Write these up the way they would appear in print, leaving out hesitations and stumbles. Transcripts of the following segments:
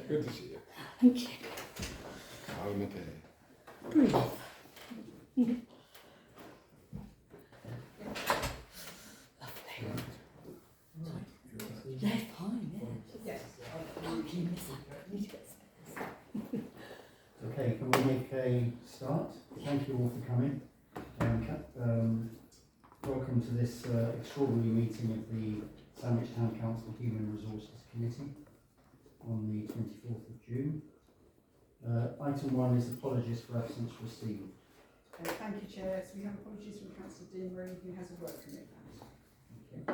Good to see you. Thank you. Calmate. Breathe. Yeah, fine, yeah. Yes. Parking is up. I need to get space. Okay, can we make a start? Thank you all for coming. Welcome to this extraordinary meeting of the Sandwich Town Council Human Resources Committee on the 24th of June. Item 1 is apologies for absence received. Thank you, Chair. So we have apologies from Councillor Deanery, who has a work commitment. Okay.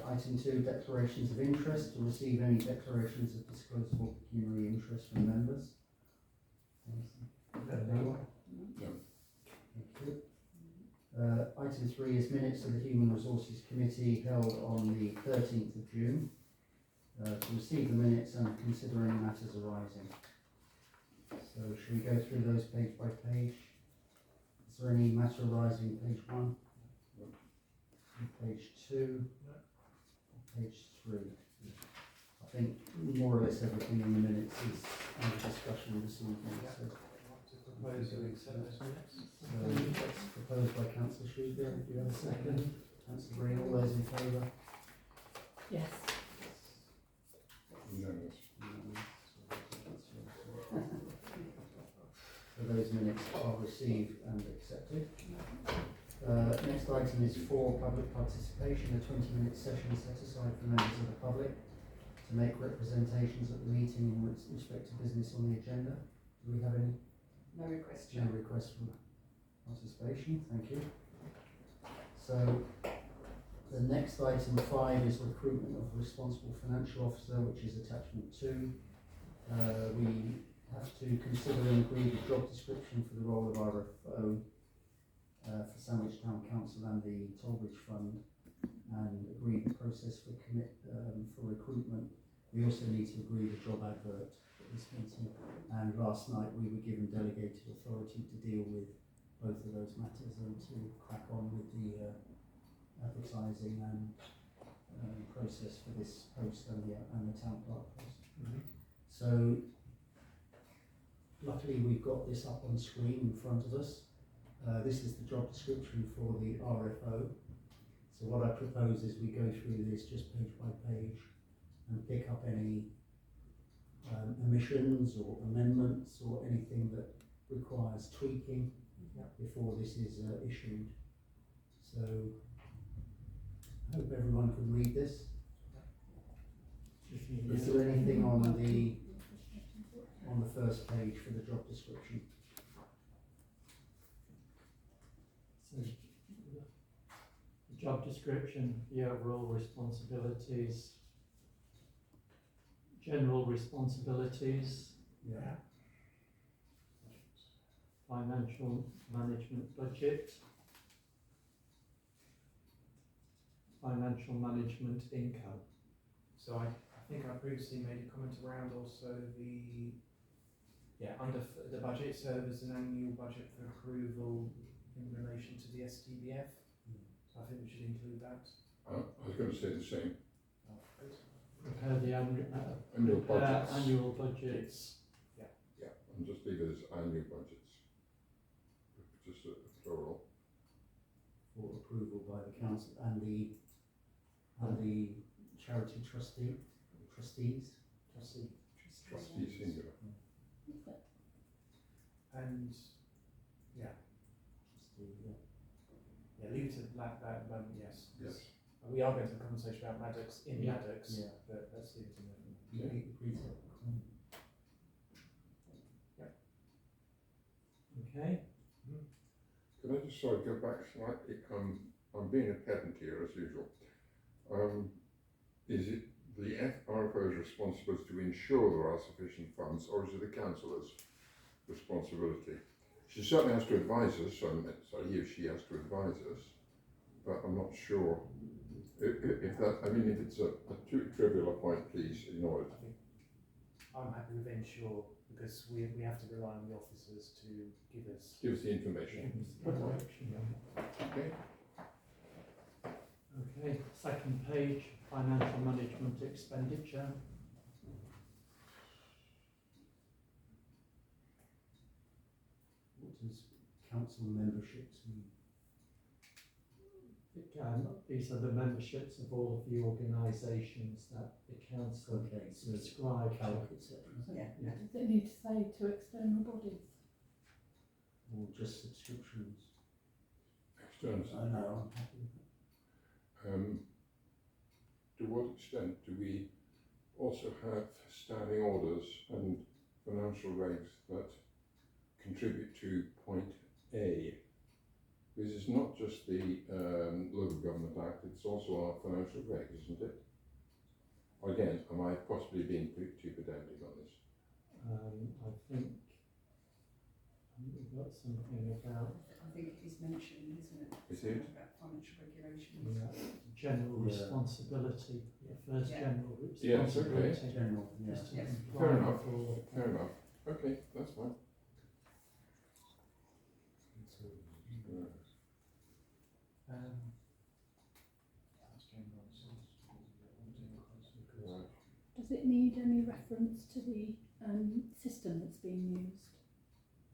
Item 2, declarations of interest. To receive any declarations of disclosable pecuniary interest from members. Anyone? No. Thank you. Item 3 is minutes of the Human Resources Committee held on the 13th of June. To receive the minutes and consider any matters arising. So should we go through those page by page? Is there any matter arising page 1? No. Page 2? No. Page 3? I think more or less everything in the minutes is under discussion this evening. So Propose to accept those minutes. So that's proposed by Councillor Housebound. Do you have a second? Councillor Green, all those in favour? Yes. Unanimous. So those minutes are received and accepted. Next item is for public participation, a 20-minute session set aside for members of the public to make representations at the meeting in respect to business on the agenda. Do we have any? No request, No Chair. request for participation, thank you. So the next item 5 is recruitment of responsible financial officer, which is attachment 2. We have to consider and agree the job description for the role of RFO for Sandwich Town Council and the Tollbridge Fund, and agree the process for recruitment. We also need to agree the job advert for this meeting, and last night we were given delegated authority to deal with both of those matters and to crack on with the advertising and process for this post and the town clerk post. So luckily we've got this up on screen in front of us. This is the job description for the RFO. So what I propose is we go through this just page by page and pick up any omissions or amendments or anything that requires tweaking before this is issued. So I hope everyone can read this. Is there anything on the first page for the job description? So, the job description, the overall responsibilities, general responsibilities, Yeah. financial management budget, financial management income. So I think I previously made a comment around also under the budget, so there's an annual budget for approval in relation to the STBF. So I think we should include that. I was going to say the same. Prepare the Annual budgets. annual budgets. Yeah, and just leave it as annual budgets. Just a plural. For approval by the council and the charity trustees. Trustee singular. And leave it at that moment, yes. Yes. We are going to have a conversation about Maddox in Maddox, Yeah. but let's leave it in there. Okay. Can I just go back slightly? I'm being a pedant here as usual. Is it the RFO's responsibility to ensure there are sufficient funds, or is it the councillor's responsibility? She certainly has to advise us, so he or she has to advise us, but I'm not sure if that, if it's a too trivial a point, please ignore it. I'm happy with ensure, because we have to rely on the officers to give us the information. Okay. Okay, second page, financial management expenditure. does council memberships mean? Again, these are the memberships of all of the organisations that the council Okay, so subscribe to. calc, etc. Yeah. Yeah. Does it need to say to external bodies? Or just subscriptions? External. No, I'm happy with that. To what extent do we also have standing orders and financial regs that contribute to point A? Because it's not just the Local Government Act, it's also our financial regs, isn't it? Again, am I possibly being too pedantic on this? I think we've got something about I think it is mentioned, isn't it? Is it? About financial regulations. general Yeah. responsibility. The first Yeah. general Yes, okay. responsibility General, yeah. is to Yes. comply Fair enough. with all of Fair that. enough. Okay, that's fine. That's general, so Right. Does it need any reference to the system that's being used?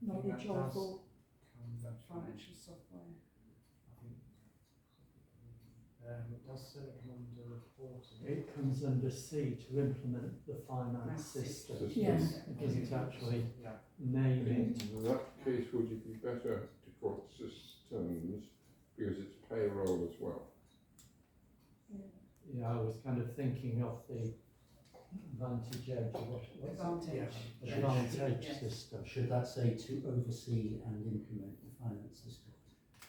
Knowledge that of does. or Financial software. It does certainly come under reporting. It comes under C, to implement the finance Maths system. system. Yes. It doesn't actually Yeah. name it. In that case, would it be better to call it systems because it's payroll as well? Yeah, I was kind of thinking of the Vantage Edge, or what's it? Advantage. Advantage Yes. system. Should that say to oversee and implement the finance system?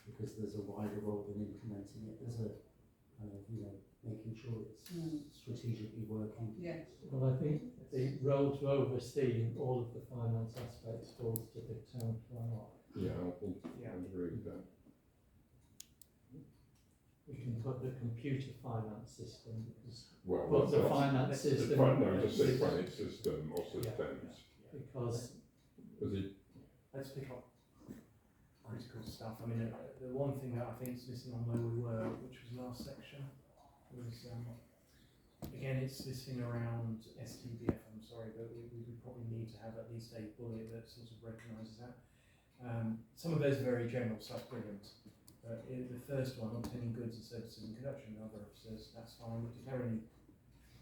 Because there's a wider role than implementing it, there's a kind of, making sure it's strategically working. Yeah. Well, I think the role to oversee all of the finance aspects falls to the town clerk. Yeah, I think Yeah. I'd agree with that. We can put the computer finance system, because, Well, but the that's- finance that's- system. no, just say finance system or systems. Because Is it? Let's pick up critical stuff. I mean, the one thing that I think is missing on where we were, which was last section, was again, it's this thing around STBF. I'm sorry, but we would probably need to have at least a bullet that sort of recognises that. Some of those are very general stuff, brilliant. The first one, obtaining goods and services in conjunction with other officers, that's fine. But is there any?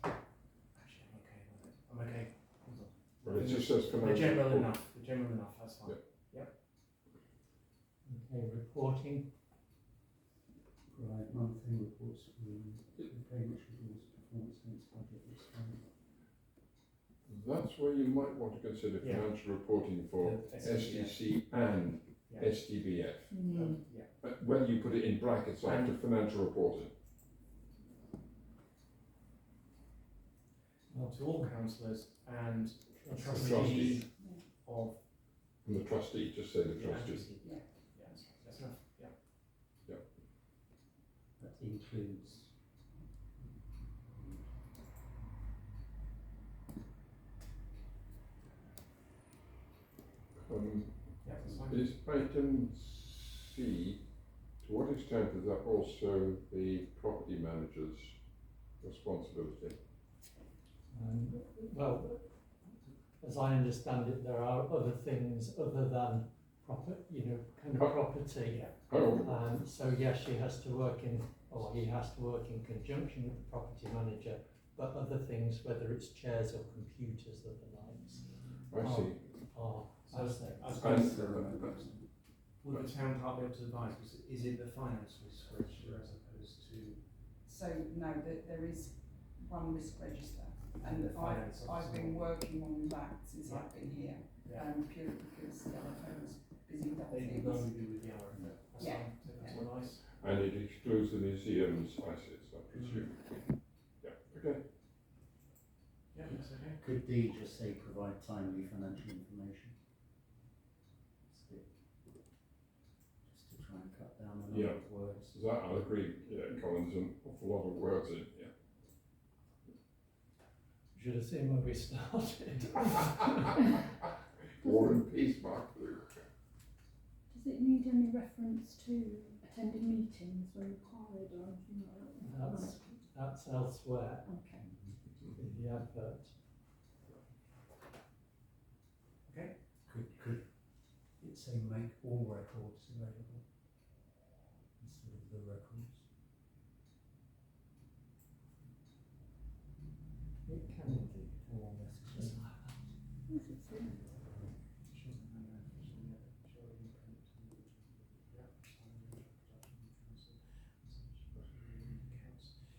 Actually, I'm okay with it. I'm okay. Hold on. Well, it just says They're financial. general report. enough. They're general enough. That's fine. Okay, reporting, Right, monthly reports, payment schedules, performance against budget, expense. That's where you might want to consider Yeah. financial reporting for The STC and Yeah. STBF. Yeah. Whether you put it in brackets after financial reporting. Well, to all councillors and trustee. trustees of. And the trustee, just say the Yeah, trustee. Yeah, that's enough. Yeah. That includes. Yeah, that's fine. Is item C, to what extent is that also the property manager's responsibility? well, as I understand it, there are other things other than property. Yeah. Oh, So yes, he has to work in conjunction with the property manager, but other things, whether it's chairs or computers or the likes, I see. are So, aspects. I suppose, would the town clerk be able to advise, because is it the finance risk register as opposed to? So no, there is one risk register, And and the finance I've officer. been working on that since Yeah. I've been here, Yeah. purely because the RFO was busy with other They things. would only be with the RFO. That's Yeah. fine. So that's all nice. And it excludes the museum's ISIS, I presume. Yeah, okay. Yeah, that's okay. Could D just say provide timely financial information? It's a bit, just to try and cut down the number Yeah. of words. So that, I'll agree, yeah, Colin's an awful lot of words in, yeah. You should have seen where we started. War and Peace, Mark Blue. does it need any reference to attending meetings when required or anything like that? That's elsewhere Okay. in the advert. Could it say make all records available instead of the records. It can indeed. Or just like that. Yes, it's there.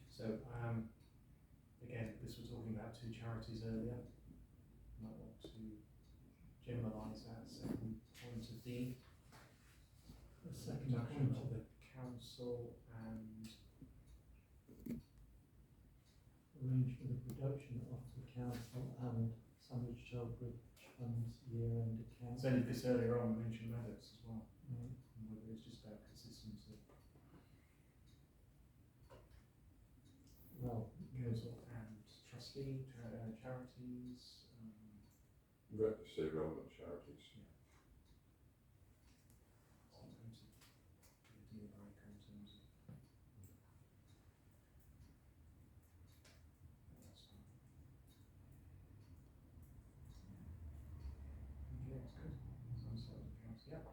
So, again, this was talking about two charities earlier. Might want to generalise that second point of D. The second Introduction point of the council and arrangement of production of the council and Sandwich Bridge Fund's year-end accounts. so this earlier on mentioned Maddox as well, Right. and whether it's just about consistency. Well, Council and trustee, charities, Say relevant charities. sometimes it can be a deal breaker in terms of. That's fine. Yeah, it's good. Some sort of accounts, yeah.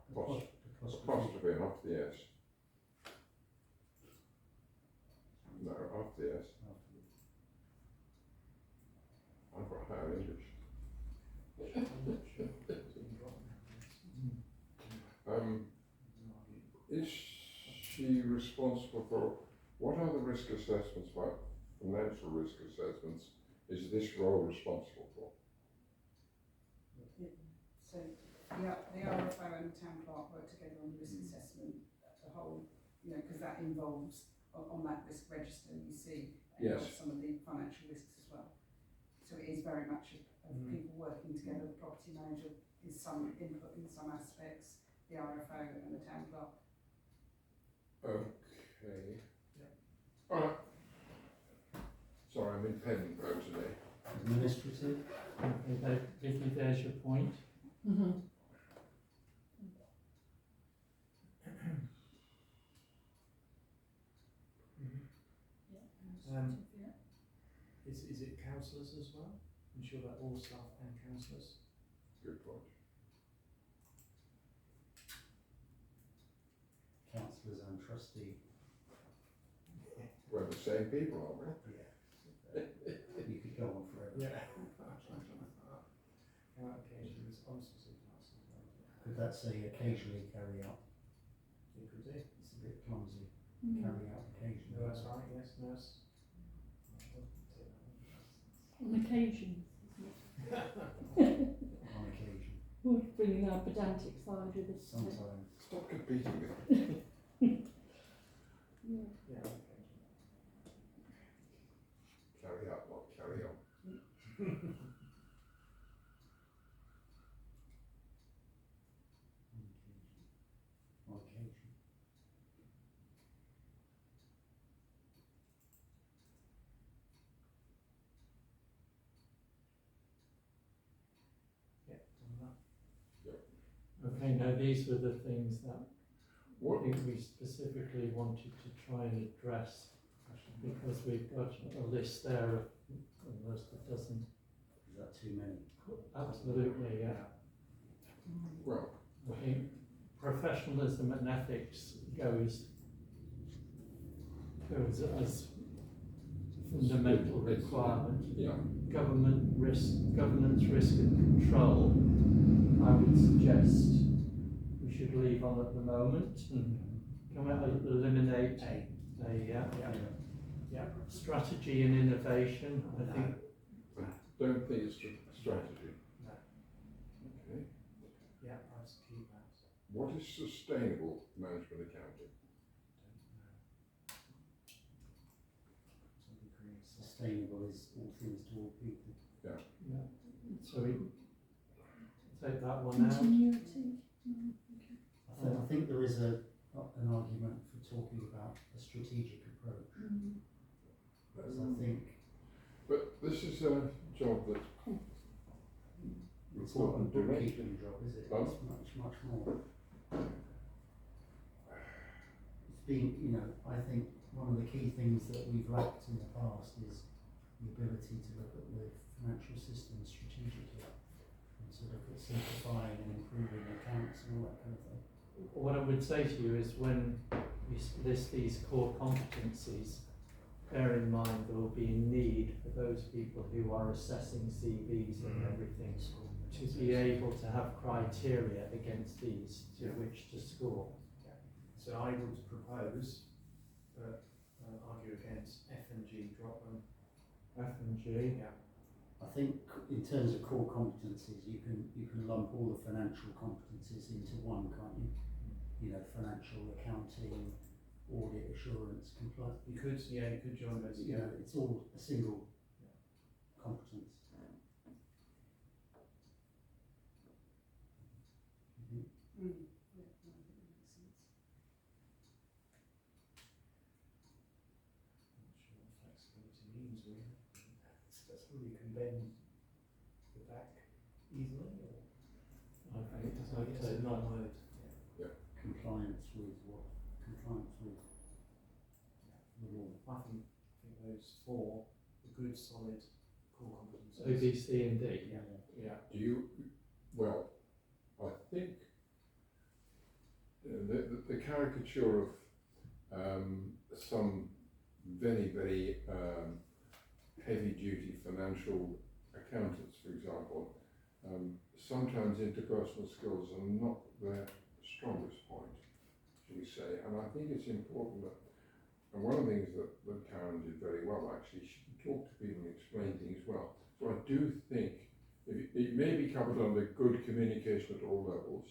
Apostrophe and after the S. No, after the S. I've got higher English. I'm not sure if it's been got now. Is she responsible for, what are the risk assessments, like financial risk assessments, is this role responsible for? So the RFO and the town clerk work together on the risk assessment, the whole, you know, because that involves on that risk register you see Yes. some of the financial risks as well. So it is very much of people working together. The property manager is some input in some aspects, the RFO and the town clerk. Okay. Yeah. Alright. Sorry, I'm in pen mode today. Administrative. okay, Vicky, there's your point. Mm-hmm. Is it councillors as well? Ensure that all staff and councillors. Good point. Councillors and trustee. We're the same people, aren't we? Yeah. You could go on forever. Yeah. Occasionally responsible to councillors. Could that say occasionally carry out? It could be. It's a bit clumsy. Mm. Carry out occasionally. No, that's right, yes, nurse. On occasions, isn't it? On occasion. We're bringing our pedantic side with us. Sometimes. Stop competing with me. Yeah. Yeah, occasionally. Carry out, not carry on. On occasion. Yeah, done that. Okay, now these were the things that I What, think we specifically wanted to try and address, because we've got a list there of almost a dozen. Is that too many? Absolutely, yeah. well, I think professionalism and ethics goes as fundamental requirement. yeah, Governance, risk and control, I would suggest we should leave on at the moment and can we eliminate Yeah. strategy and innovation, I think. don't think it's a strategy. No. Okay. Yeah, I was keep that. What is sustainable management accounting? Something creates. Sustainable is all things to all people. Yeah. So we take that one out. Continuity. Mm, okay. I think there is an argument for talking about a strategic approach. Mm. Because I think But this is a job that it's not a report and direction. bookkeeping job, is it? Pardon? It's much more. It's been, you know, I think one of the key things that we've lacked in the past is the ability to look at the financial system strategically and to look at simplifying and improving accounts and all that kind of thing. what I would say to you is when you list these core competencies, bear in mind there will be a need for those people who are assessing CVs and everything to be able to have criteria against these to which to score. So I would propose, but argue against F and G, drop them. F and G. Yeah. I think in terms of core competencies, you can lump all the financial competencies into one, can't you? You know, financial, accounting, audit, assurance, compliance. You could join those You know, together. it's all a single competence. Yeah, no, I think that makes sense. I'm not sure what flexibility means really. That's somebody who can bend the back easily, or Okay, it doesn't. It's a non-word. Compliance with what? Compliance with the law. I think those four are good, solid core competencies. O, B, C and D. Yeah. Yeah. Do you, well, I think the caricature of some very, very heavy-duty financial accountants, for example, sometimes interpersonal skills are not their strongest point, shall we say, and I think it's important that, and one of the things that Karen did very well actually, she talked to people and explained things well, so I do think it may be covered under good communication at all levels.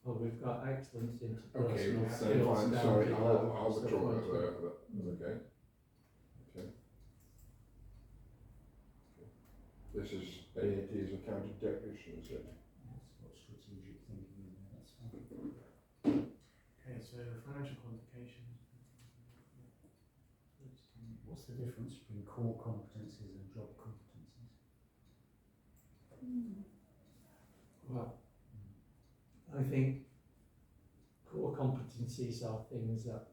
Well, we've got excellent Okay, interpersonal so skills fine, down sorry, below. I'll So withdraw point that, to- okay. Okay. This is AAT is accounting technician, is it? It's got strategic thinking in there, that's fine. Okay, so financial qualifications. What's the difference between core competencies and job competencies? Well, I think core competencies are things that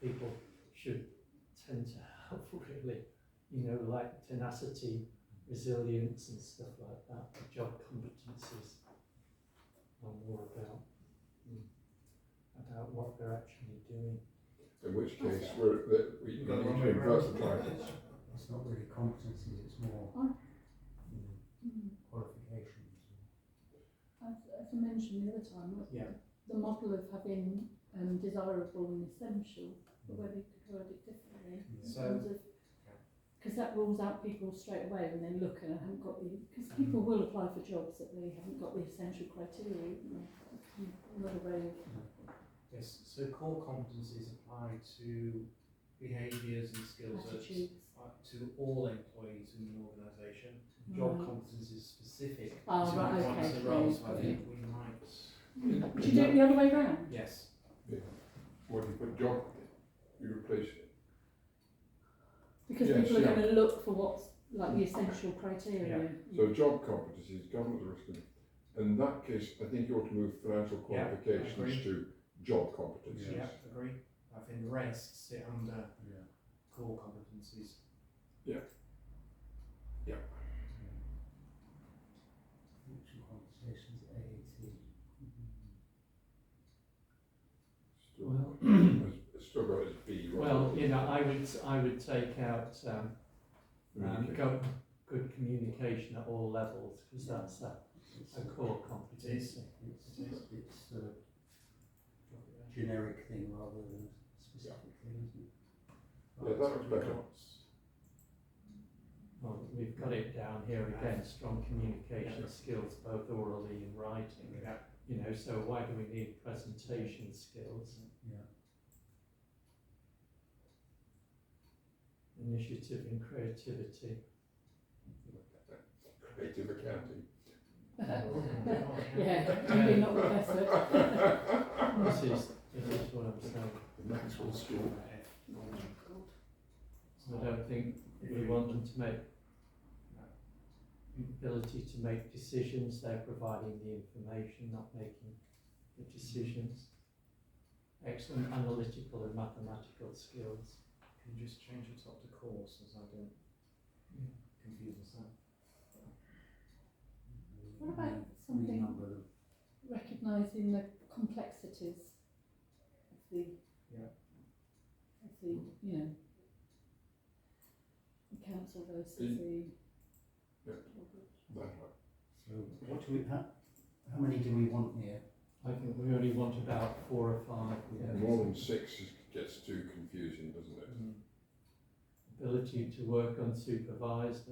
people should tend to have really, you know, like tenacity, resilience and stuff like that. The job competencies are more about what they're actually doing. In which case, we Got need one to way invert round. the titles. It's not really competencies, it's more qualifications. As I mentioned the other time, Yeah. the model of having desirable and essential, but whether you could word it differently in So- terms of, because that rules out people straight away when they look and haven't got the, because people will apply for jobs that they haven't got the essential criteria. You know, another way of Yes, so core competencies apply to behaviours and skills attitudes. to all employees in an organisation. Job Right. competencies specific Oh, to right, each one of okay, the roles, so I yeah. think we might, Would you do it the other way round? yes. What do you put job, you replace it. Because Yes, people are yeah. going to look for what's like the essential criteria. So job competencies, governance risk, in that case, I think you ought to move financial Yeah, I qualifications agree. to job competencies. Yeah, agree. I think the rest sit under Yeah. core competencies. Financial qualifications, AAT. Still, Well, it's still got its B, right? well, you know, I would take out Communication. good communication at all levels, because that's It's a core competency. it's a generic thing rather than a specific thing, isn't it? Yeah, that looks better. Well, we've got it down here again, strong communication skills, both orally and writing. Yeah. You know, so why do we need presentation skills? Yeah. Initiative and creativity. Creative accounting. Yeah, maybe not the best word. This is what I'm saying. Maxwell School. I don't think we want them to make ability to make decisions. They're providing the information, not making the decisions. Excellent analytical and mathematical skills. Can you just change the top to course as I don't confuse myself? What about something Renumber them. recognising the complexity versus Mm. the. Yeah. That right. So what do we, how many do we want here? I think we only want about 4 or 5. Yeah. More than 6 gets too confusing, doesn't it? Ability to work unsupervised.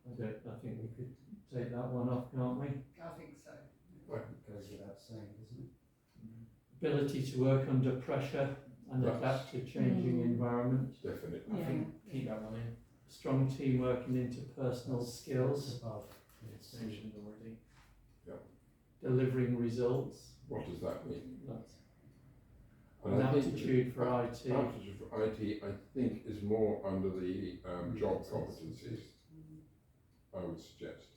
I think we could take that one off, can't we? I think so. It goes without saying, doesn't it? Ability to work under pressure and That's- adapt to changing Mm. environments. Definitely. I Yeah. think keep that one in. Strong teamwork and interpersonal skills. That's above. It's mentioned already. Delivering results. What does that mean? That's And an I think aptitude for IT. Aptitude for IT, I think, is more under the job competencies, I would suggest.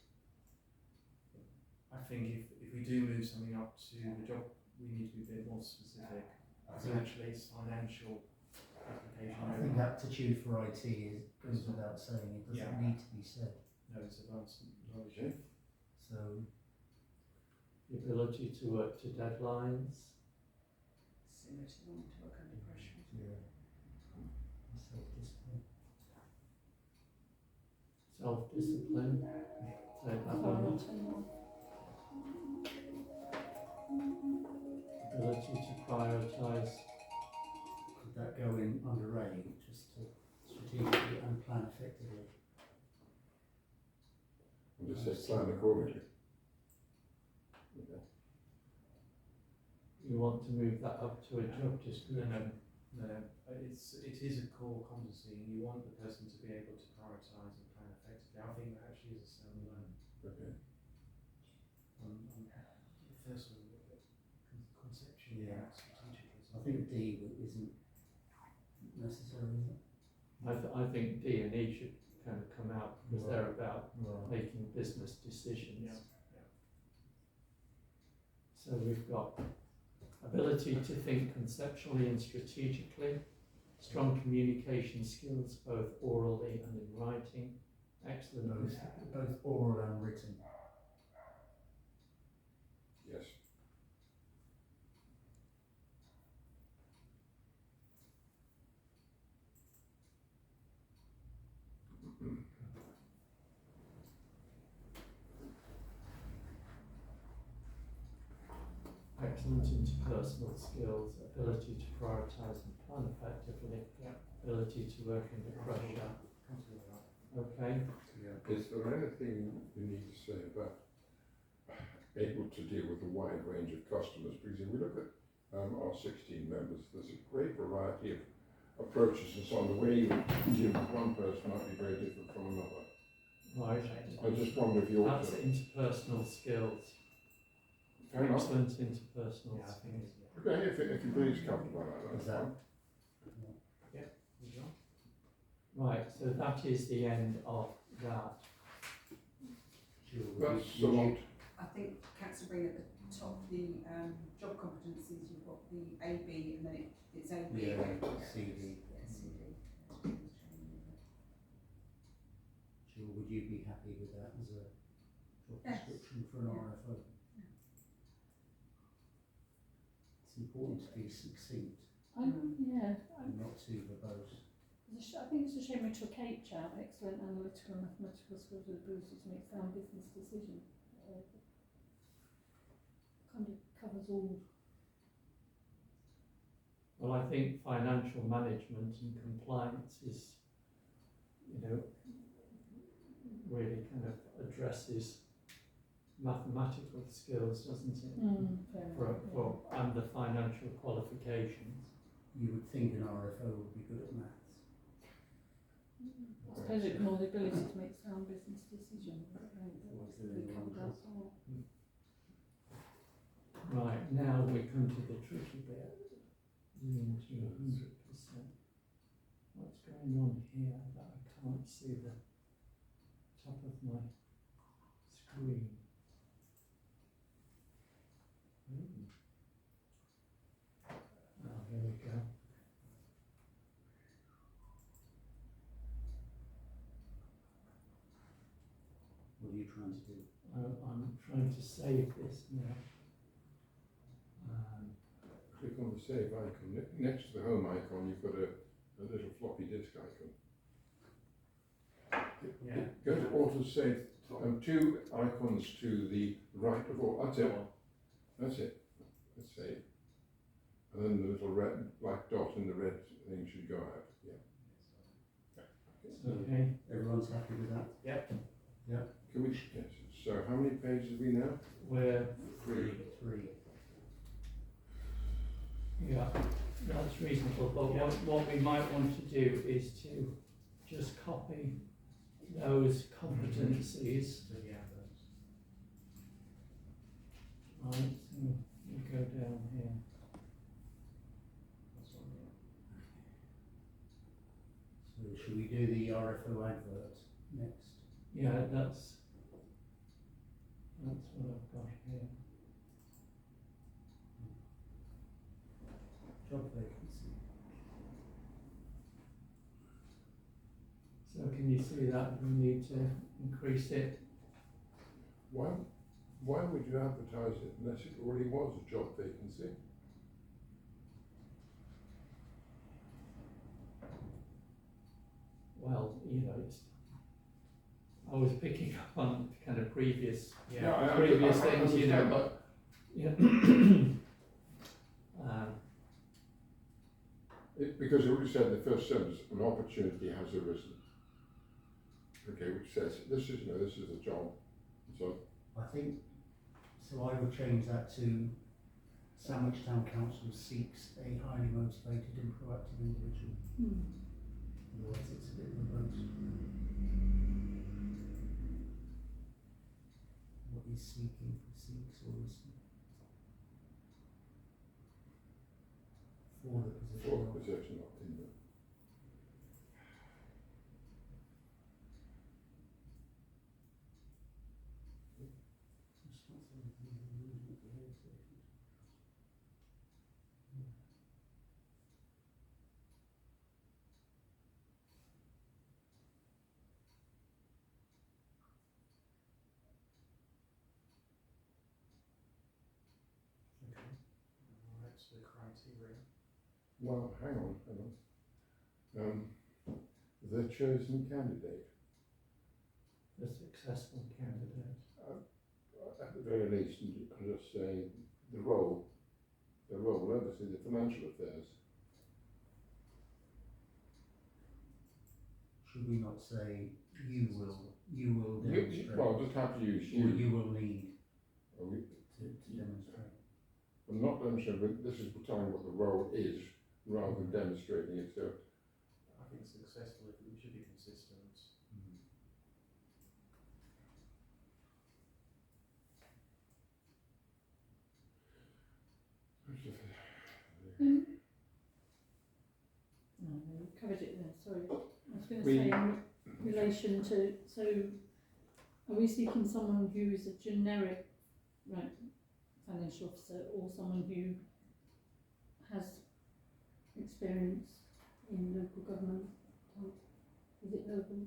I think if we do move something up to the job, we need to be a bit more specific. So actually it's financial application. I think aptitude for IT goes without saying, it doesn't Yeah. need to be said. No, it's advanced knowledge. Okay. So, The ability to work to deadlines. Similar to wanting to work under pressure. yeah. Self-discipline. Self-discipline. Take that one off. Ability to prioritise. Could that go in under A, just to strategically and plan effectively? And just say plan accordingly. Okay. You want to move that up to a job description. No, it is a core competency, and you want the person to be able to prioritise and plan effectively. I think that actually is a standalone. Okay. The first one, a bit conceptually, Yeah. strategically. I think D isn't necessary, is it? I think D and E should kind of come out because they're about Right. making business decisions. Yeah. So we've got ability to think conceptually and strategically, strong communication skills both orally and in writing, excellent. Both oral and written. Yes. Excellent interpersonal skills, ability to prioritise and plan effectively, ability to work under pressure. Okay, Is there anything you need to say about able to deal with a wide range of customers? Because if we look at our 16 members, there's a great variety of approaches and so on. The way you deal with one person might be very different from another. right. I just wonder if you're That's interpersonal skills. fair enough. Excellent interpersonal Yeah, I think skills. it's, yeah. Okay, if you please comfortable about that, Is that's that? fine. Right, so that is the end of that. That's a lot. I think Councillor Breen at the top, the job competencies, you've got the AB and then it's AB. Yeah, CD. Yeah, CD. Jill, would you be happy with that as a job Yes. description for an RFO? It's important to be succinct Yeah, and not too verbose. I think it's a shame we took H out, excellent analytical and mathematical skills with ability to make sound business decisions. Kind of covers all. Well, I think financial management and compliance is, really kind of addresses mathematical skills, doesn't it? And the financial qualifications. You would think an RFO would be good at maths. I suppose it's more the ability to make sound business decisions. I think Was that there we anyone covered that all. Right, now we come to the tricky bit. Lean to 100%. What's going on here that I can't see the top of my screen? Oh, here we go. What are you trying to do? I'm trying to save this now. Click on the save icon. Next to the home icon, you've got a little floppy disk icon. Yeah. Go to auto save, two icons to the right of all, that's it, that's it, let's save. And then the little red, black dot in the red thing should go out, yeah. Okay. Everyone's happy with that? Yep. Can we, yes, so how many pages are we now? We're, Three. yeah, that's reasonable, but what we might want to do is to just copy those competencies. To the adverts. Right, so we go down here. That's what So should we do the RFO advert next? Yeah, that's what I've got here. Job vacancy. So can you see that we need to increase it? Why would you advertise it unless it already was a job vacancy? Well, you know, I was picking up on kind of previous previous things, you know, but yeah. Because it already said in the first sentence, an opportunity has arisen. Okay, which says, this is a job, so. I think, so I would change that to Sandwich Town Council seeks a highly motivated and proactive individual. Otherwise it's a bit verbose. What is seeking, seeks or is for the position For the of. position of in the. Okay. Alright, so the criteria. Well, hang on. The chosen candidate, The successful candidate. at the very least, I'll just say the role, obviously the financial affairs. Should we not say you will demonstrate? Well, just have to use Or you will lead Are we- to demonstrate. I'm not demonstrating, but this is telling what the role is rather than demonstrating it. So I think successful, if we should be consistent. No, you covered it there, sorry. I was going to We- say in relation to, so are we seeking someone who is a generic, right, financial officer or someone who has experience in local government? Is it local?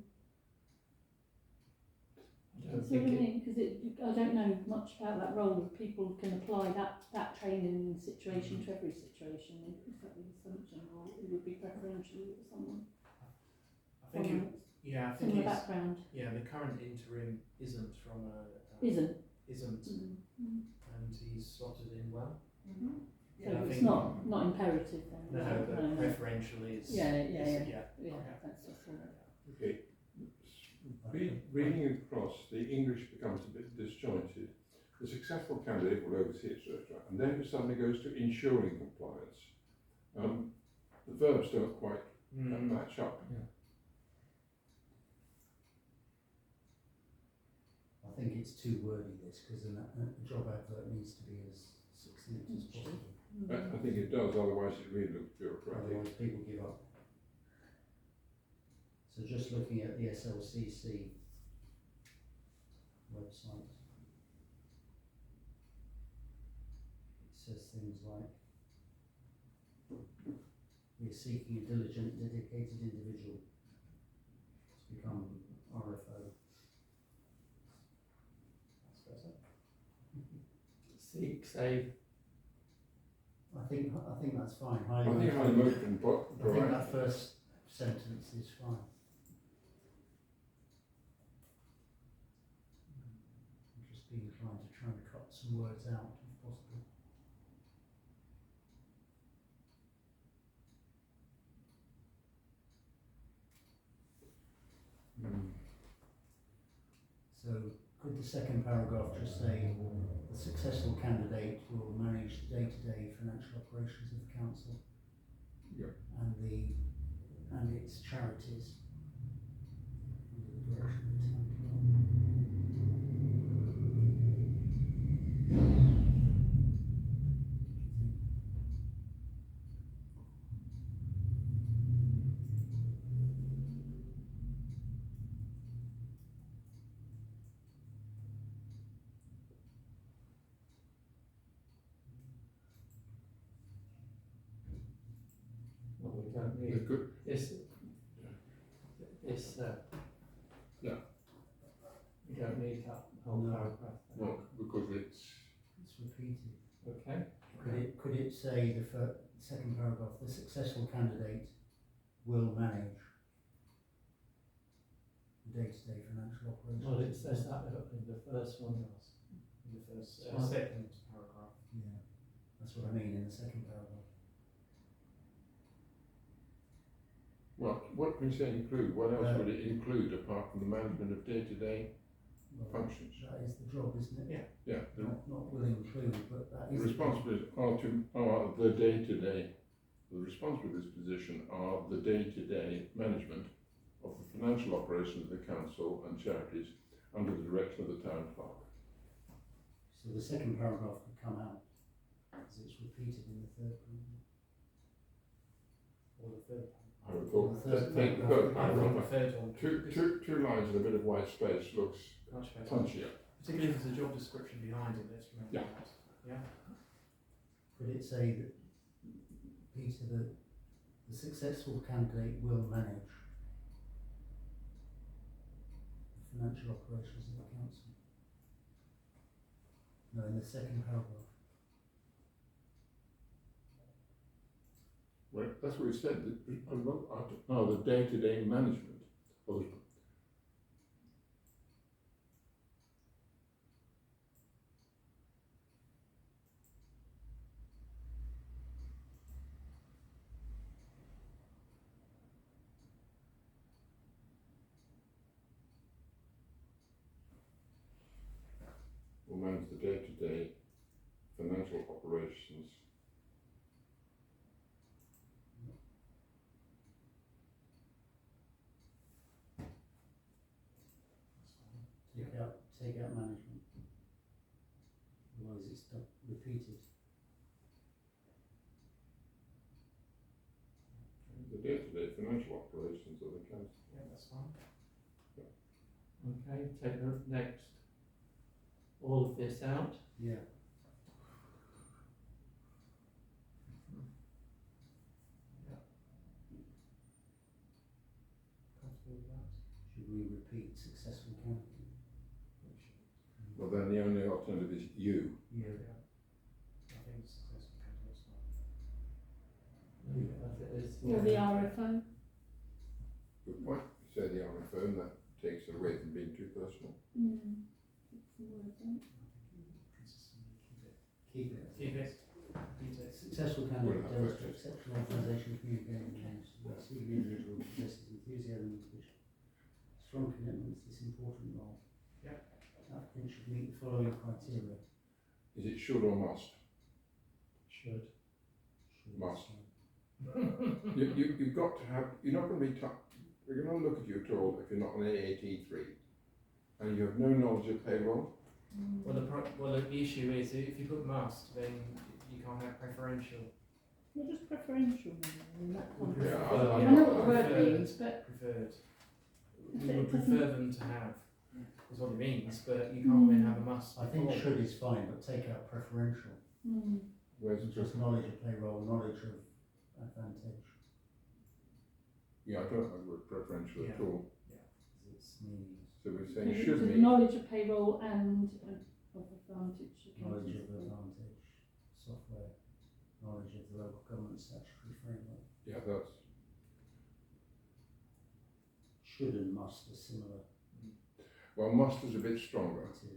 I don't See what I think it, mean? Because I don't know much about that role. If people can apply that training situation to every situation, is that the assumption, or it would be preferential for someone I think from it, yeah, I a think similar it's, background? yeah, the current interim isn't from a. Isn't. Isn't, and he's slotted in well. So Yeah, I it's think- not imperative then. No, but preferential is. Yeah, Yeah. that's just all right. okay, reading across, the English becomes a bit disjointed. The successful candidate will oversee it, etc. And then it suddenly goes to ensuring compliance. The verbs don't quite match up. I think it's too wordy this, because a job advert needs to be as succinct as possible. I think it does, otherwise it really looks bureaucratic. Otherwise people give up. So just looking at the SLCC website, it says things like, we are seeking a diligent, dedicated individual to become RFO. That's better. seek, save, I think that's fine. I think highly motivated and I think that first sentence is fine. be inclined to try and cut some words out if possible. So could the second paragraph just say the successful candidate will manage the day-to-day financial operations of the council? Yep. And its charities under the direction of the town clerk. Well, we don't They need could, this. Yeah. We don't need that whole No. paragraph. then. no, because it's, Repeated. Okay. Could it say the second paragraph, the successful candidate will manage the day-to-day financial operations? Well, it says that in the first one. In the first, Well, second paragraph. Yeah, that's what I mean in the second paragraph. well, what can you say include? What else would it include apart from the management of day-to-day Well, functions? that is the job, isn't it? Yeah. Yeah, the Not will include, but that the is. responsibilities are the day-to-day, the responsibilities of this position are the day-to-day management of the financial operations of the council and charities under the direction of the town clerk. So the second paragraph could come out, because it's repeated in the third paragraph. Or the third. I would thought, The third take the paragraph. third I think paragraph. the third one. Two lines and a bit of white space looks Much better. punchier. Particularly if there's a job description behind it, let's remember Yeah. that. Yeah. Could it say that, Peter, the successful candidate will manage the financial operations of the council? No, in the second paragraph. Well, that's what it said, the day-to-day management of the, will manage the day-to-day financial operations. Take out management. Otherwise it's repeated. The day-to-day financial operations of the council. Yeah, that's fine. Okay, take the next. All of this out. Yeah. Comfortable with that? Should we repeat successful candidate? Well, then the only alternative is you. Yeah. I think successful candidates not. Leave it as it is. Or the RFO. Good point. Say the RFO, and that takes it away from being too personal. Consistently Keep it. keep it. Keep it. Successful candidate Well, that's demonstrates exceptional organisation, communicating and succeeding individual possesses enthusiasm and ambition. Strong commitment to this important role. Yeah. Applicant should meet the following criteria. Is it should or must? Should. Must. You've got to have, you're not going to be, we're going to look at you at all if you're not on AAT3 and you have no knowledge of payroll. Well, the issue is if you put must, then you can't have preferential. Well, just preferential in that context. Yeah, I I'm know not- what the word preferred. means, but Preferred. If We it would doesn't- prefer them to have, is what it means, but you can't then have a must. I think before. should is fine, but take out preferential. Where's the Just knowledge of payroll, knowledge of advantage. Yeah, I don't know the word preferential at Yeah. all. Because it's meaningless. So we're saying should the mean, knowledge of payroll and of advantage. Knowledge of advantage, software, knowledge of the local government statutory framework. yeah, that's, Should and must are similar. well, must is a bit stronger. It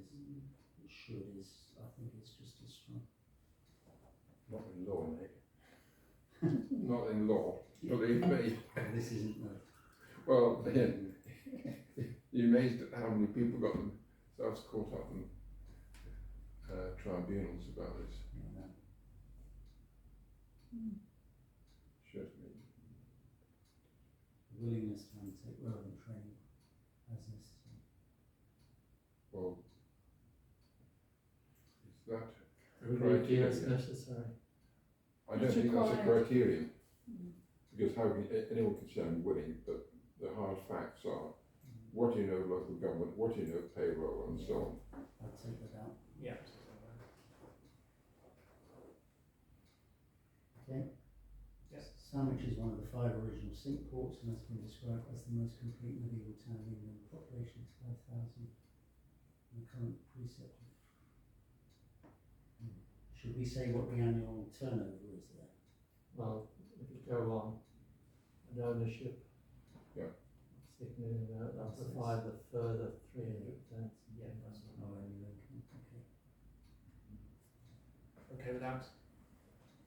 is. true it is, I think it's just as strong. Not in law, mate. Not in law, believe me. This isn't the. Well, then, you're amazed at how many people got themselves caught up in tribunals about this. Shows me. Willingness to undertake relevant training as necessary. Well, is that a Remedial as criteria? necessary. I don't It's think that's a required. criterion, Mm. because how can anyone can say I'm willing, but the hard facts are, what do you know of local government, what do you know of payroll, and so on. I'll take that out. Yeah. Okay. Yes. Sandwich is one of the 5 original sink ports and has been described as the most complete medieval town in England. Population is 5,000. And the current precept of. Should we say what the annual turnover is there? Well, if you go on, and ownership. Yeah. Sticking in that will provide a further 300 pence. Yeah, that's not. Oh, annual income, okay. Okay with that?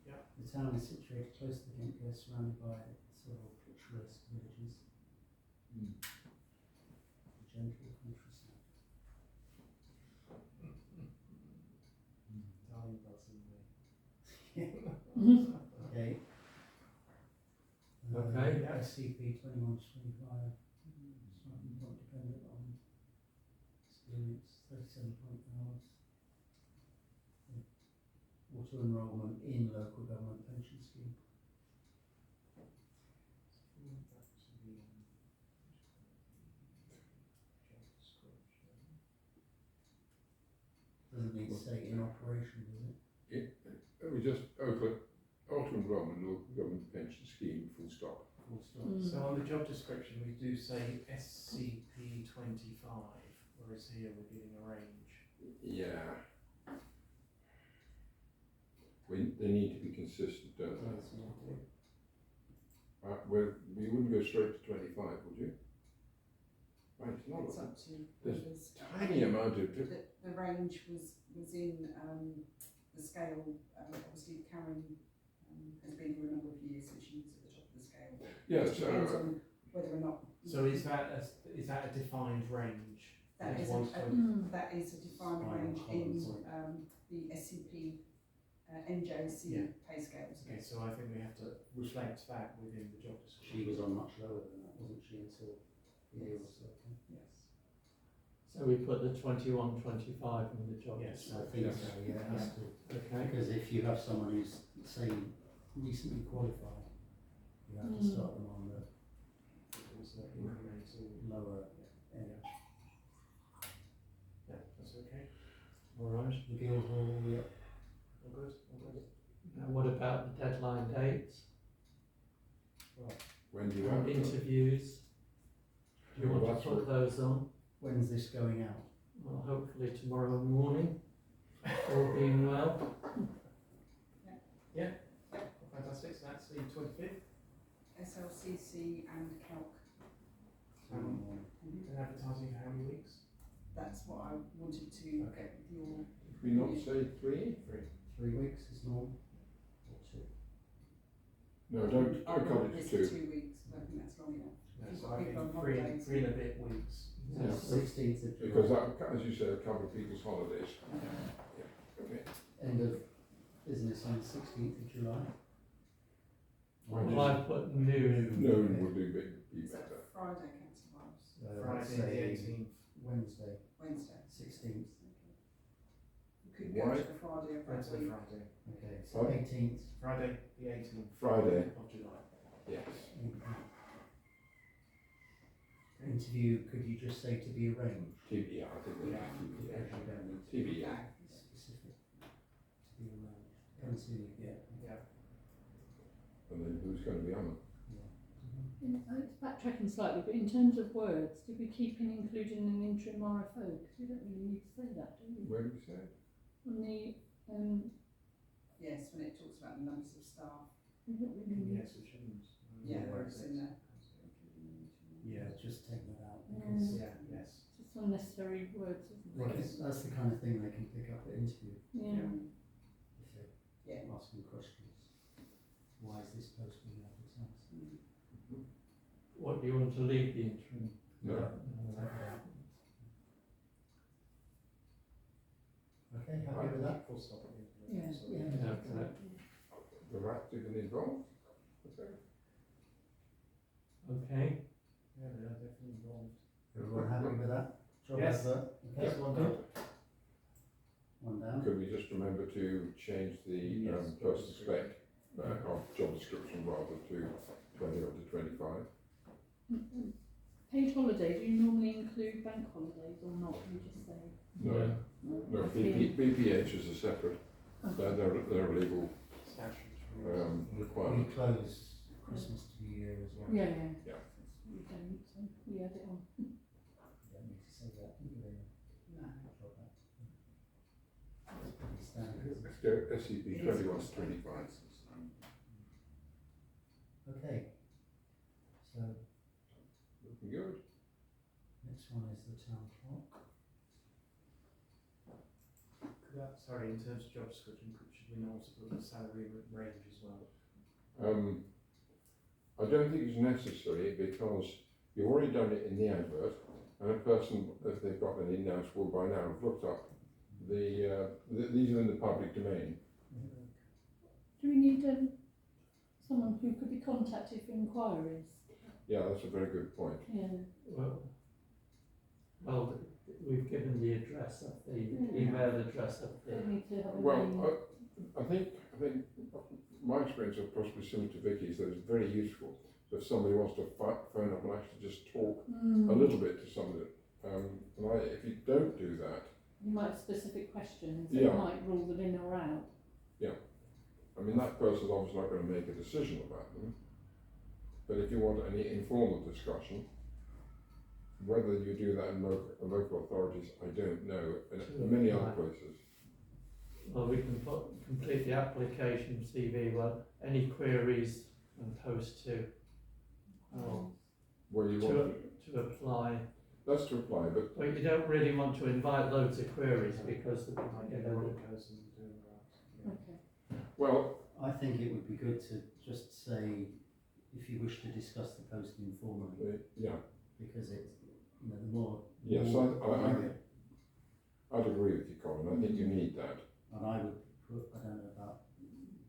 The town is situated close to the Gateway, surrounded by several picturesque villages. A gentle countryside. Darling Buzzing Way. Okay. Okay. SCP 21 to 25. Slightly more dependent on experience, 37 hours. Auto enrolment in local government pension scheme. Doesn't need to say in operation, does it? We just auto enrolment in local government pension scheme, full stop. Full stop. Mm. So on the job description, we do say SCP 25, whereas here we're giving a range. Yeah. They need to be consistent, don't they? Yes, yeah. We wouldn't go straight to 25, would you? Right, it's not It's a up to there's members. tiny amount of The range was in the scale. Obviously, Karen has been here a number of years, so she was at the top of the scale. yeah, It depends so on whether or not. So is that a defined range? That Is is one a, to- that is a defined Spinal range in column, the SCP NJC Yeah. pay scales. Okay, so I think we have to reflect that within the job description. She was on much lower than that, wasn't she, until a year or so ago? Yes. So we put the 21, 25 in the job Yes, description. I think Yes. so, yeah, it has to. Okay. Because if you have someone who's, say, recently qualified, you have to Mm. start them on the Also incremental. lower end. Yeah, that's okay. All right. The Guildhall, yeah. All good, all good. Now what about the deadline dates? when do you And have interviews? Do you Well, want that's to put those on? When's this going out? Well, hopefully tomorrow morning, all being well. Fantastic, so that's the 25th. SLCC and Calc. And advertising for how many weeks? That's what I wanted to Okay. get with your. Did we not say 3? 3 weeks is normal, or 2? No, don't cut it This to is 2. 2 weeks. I don't think that's long enough. No, You've so got I people on think holidays. three and a bit weeks. Yeah. 16th of July. Because that, as you said, will cover people's holidays. Okay. End of business on the 16th of July. When Well, I put noon. Noon would be Is that better. Friday, Councillor Miles? Let's Friday the say 18th. Wednesday, Wednesday. 16th. Okay. We could Why? go to the Friday of that Wednesday, week. Friday. Okay, so Pardon? 18th. Friday the 18th Friday, of July. yes. Interview, could you just say to be arranged? TV, I think we Yeah. have You TV. don't need to TV, Yeah. be specific. To be arranged. Depends who you get. Yeah. And then who's going to be on it? It's backtracking slightly, but in terms of words, did we keep in including an interim RFO? Because we don't really need to say that, do we? Where do we say it? On the, Yes, when it talks about the numbers of staff. we don't really need. Yes, we shouldn't. Yeah, where it's in there. Yeah, just take that out Mm. because Yeah, yes. It's just unnecessary words, isn't They can- that's the kind of thing they can pick up at interview Yeah. if they're Yeah. asking questions. Why is this post being advertised? What, do you want to leave the interim? No. Okay, happy with that? Full stop at the end of it. Yeah, So- yeah. Yeah, correct. They're active and involved. Okay. Okay, Yeah, they are definitely involved. Everyone happy with that? Job Yes. advert? Okay, Yes. one down. One down. Could we just remember to change the Yes. person spec of job description rather to 20 up to 25? Paid holiday, do you normally include bank holidays or not? You just say No, no, BPH is a separate, Okay. they're a legal Statutory. We requirement. close Christmas to New Year as well. Yeah, yeah. Yeah. We don't, so we add it on. You don't need to say that, do you, Lena? No. Drop that. It's pretty standard, isn't it? Let's go SCP It is 21 to cost 25. Okay, so Looking good. next one is the town clerk. Sorry, in terms of job description, should we also put the salary range as well? I don't think it's necessary because you've already done it in the advert, and a person, if they've got an in-house, will by now have looked up these are in the public domain. Do we need someone who could be contacted for inquiries? Yeah, that's a very good point. Yeah. well, we've given the address of the email address of the. Don't need to have a name. Well, I think my experience of possibly similar to Vicky's, that it's very useful if somebody wants to phone up and actually just talk a little bit to somebody. If you don't do that, You might have specific questions Yeah. that might rule them in or out. I mean, that person's obviously not going to make a decision about them. But if you want any informal discussion, whether you do that in local authorities, I don't know, and in many other places. Well, we can complete the application CV, well, any queries and post to, Where you want to apply. that's to apply, but Well, you don't really want to invite loads of queries because the people Might get get the over wrong person doing that. Okay. well, I think it would be good to just say, if you wish to discuss the post informally, yeah, because it's, the more. yes, more- I'd agree with you, Colin. I think you need that. And I would put, I don't know about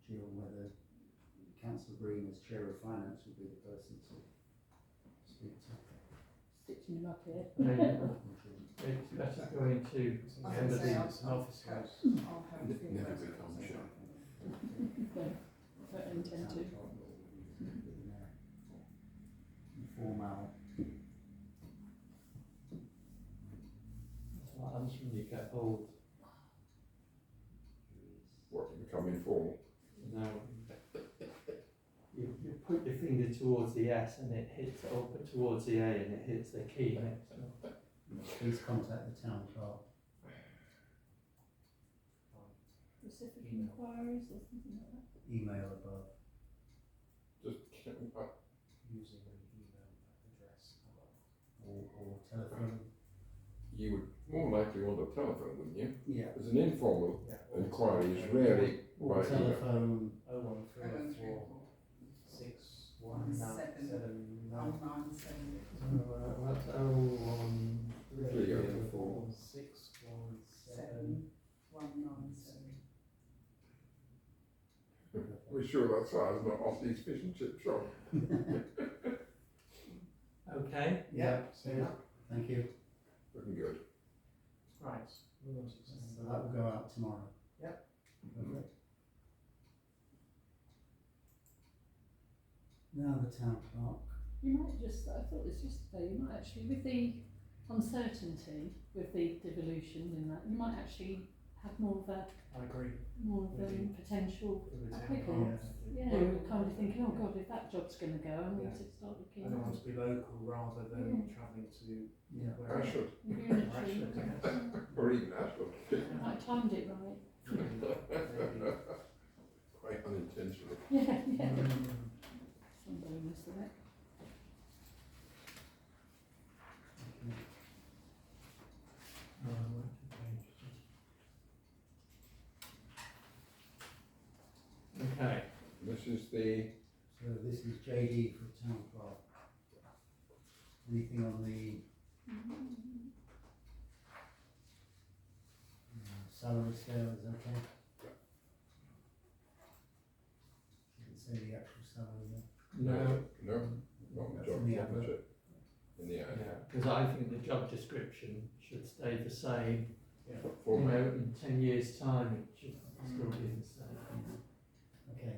Jill, whether Councillor Green as Chair of Finance would be the person to speak to. Stitching them up here. It's better going to I Yeah, would but say it's an office house. I'll have a few Never questions. become chair. Don't intend to. Informal. That's what happens when you get old. What, you become informal? Now, you put your finger towards the S and it hits, or put towards the A and it hits the key next to it. Please contact the town clerk. Specific inquiries or something like that. Email above. Just Using the email address. Or telephone. you would more likely want a telephone, wouldn't you? Yeah. As an informal Yeah. inquiry is rarely Or by email. telephone. 01304 61979. 197. That's 01. 304. 617. 197. We're sure that's ours, not off the fish and chip shop. Okay, Yeah. So that, Thank you. Looking good. right. Move on to So that will go out tomorrow. Yep. Perfect. Now the town clerk. You might just, I thought this yesterday, you might actually, with the uncertainty, with the devolution in that, you might actually have more of a I agree. potential With the town applicants. clerk. Yeah, we're kind of thinking, oh God, if that job's going to go, I need Yeah. to start looking. And I want to be local rather than travelling to Yeah. wherever. Ashford, Unitary. Ashford, yes. or even Ashford. I timed it right. Quite unintentionally. Yeah, yeah. Mm. Some bonus of it. Okay. right. this is the, So this is JD for town clerk. Anything on the salary scale is okay? Didn't say the actual salary there. No, no, not the That's job, in the not advert. the job. In the ad. yeah, because I think the job description should stay the same. For You me. know, in 10 years' time, it should still be the same. Okay.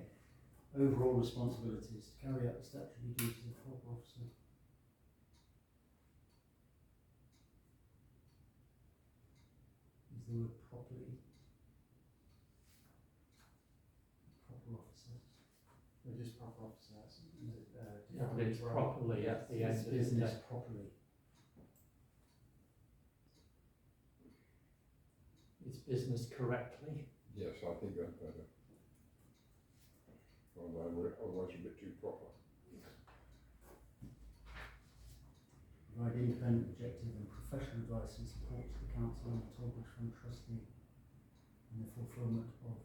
Overall responsibilities, to carry out the statutory duties of corporate officer. Is the word properly? Proper officer. They're just proper officers. Yeah, but it's properly at the end It's of the business day. properly. It's business correctly. Yes, I think that's better. Otherwise we're a bit too proper. Provide independent, objective and professional advice and support to the council and the Torbridge Fund trustee in the fulfilment of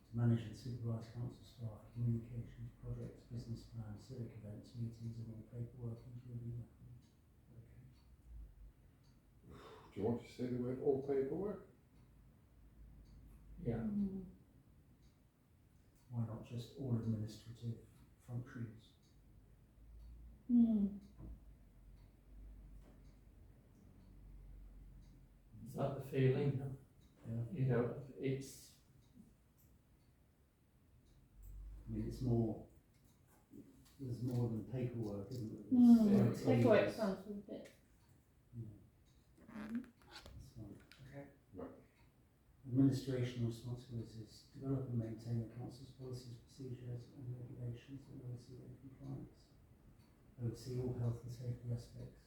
to manage and supervise council staff, communications, projects, business plans, civic events, meetings and all paperwork including records. Do you want to say the word all paperwork? Yeah. Why not just all administrative functions? Is that the feeling? Yeah. You know, it's, I mean, it's more, there's more than paperwork, isn't there? There's Paperwork activities. sounds a bit. Yeah. That's fine. Okay. Administration responsibilities, develop and maintain the council's policies, procedures and regulations and oversee their compliance. Oversee all health and safety aspects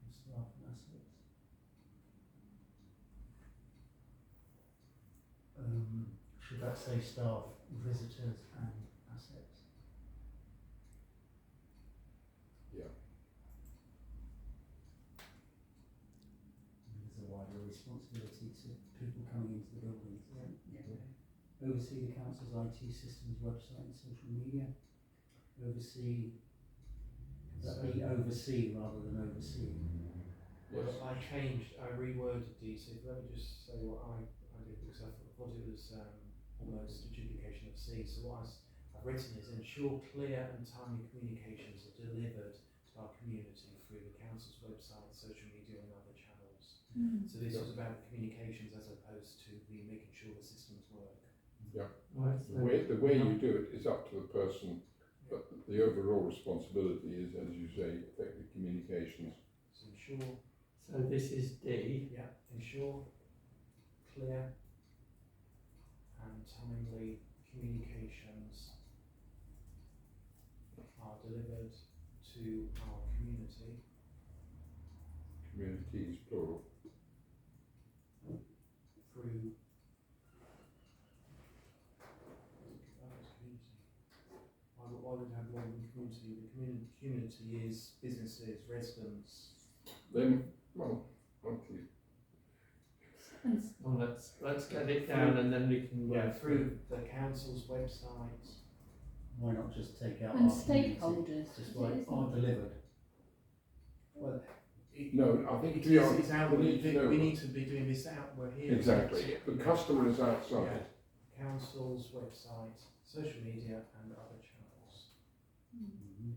of staff and assets. Should that say staff, visitors and assets? Yeah. There's a wider responsibility to people coming into the buildings. Yeah. Oversee the council's IT systems, website and social media. Oversee, that be oversee rather than oversee. Well, I reworded DC. Let me just say what I did because I thought it was almost a duplication of C. So what I've written is ensure clear and timely communications are delivered to our community through the council's website, social media and other channels. So this was about the communications as opposed to the making sure the systems work. right, The way you do it is up to the person, but the overall responsibility is, as you say, effective communications. So ensure, so this is D. yeah, ensure clear and timely communications are delivered to our community Communities, plural. through why would have more than community? The community is businesses, residents. Then, well, okay. Well, let's get it down and then we can Yeah, work through the council's website. Why not just take out And our community? stakeholders. Just is like it, are delivered. Well, No, I think it's, we are. it's out. we We need to know. need to be doing this out. We're here. Exactly. The customer is outside. Yeah. Council's website, social media, and other channels. Mm-hmm.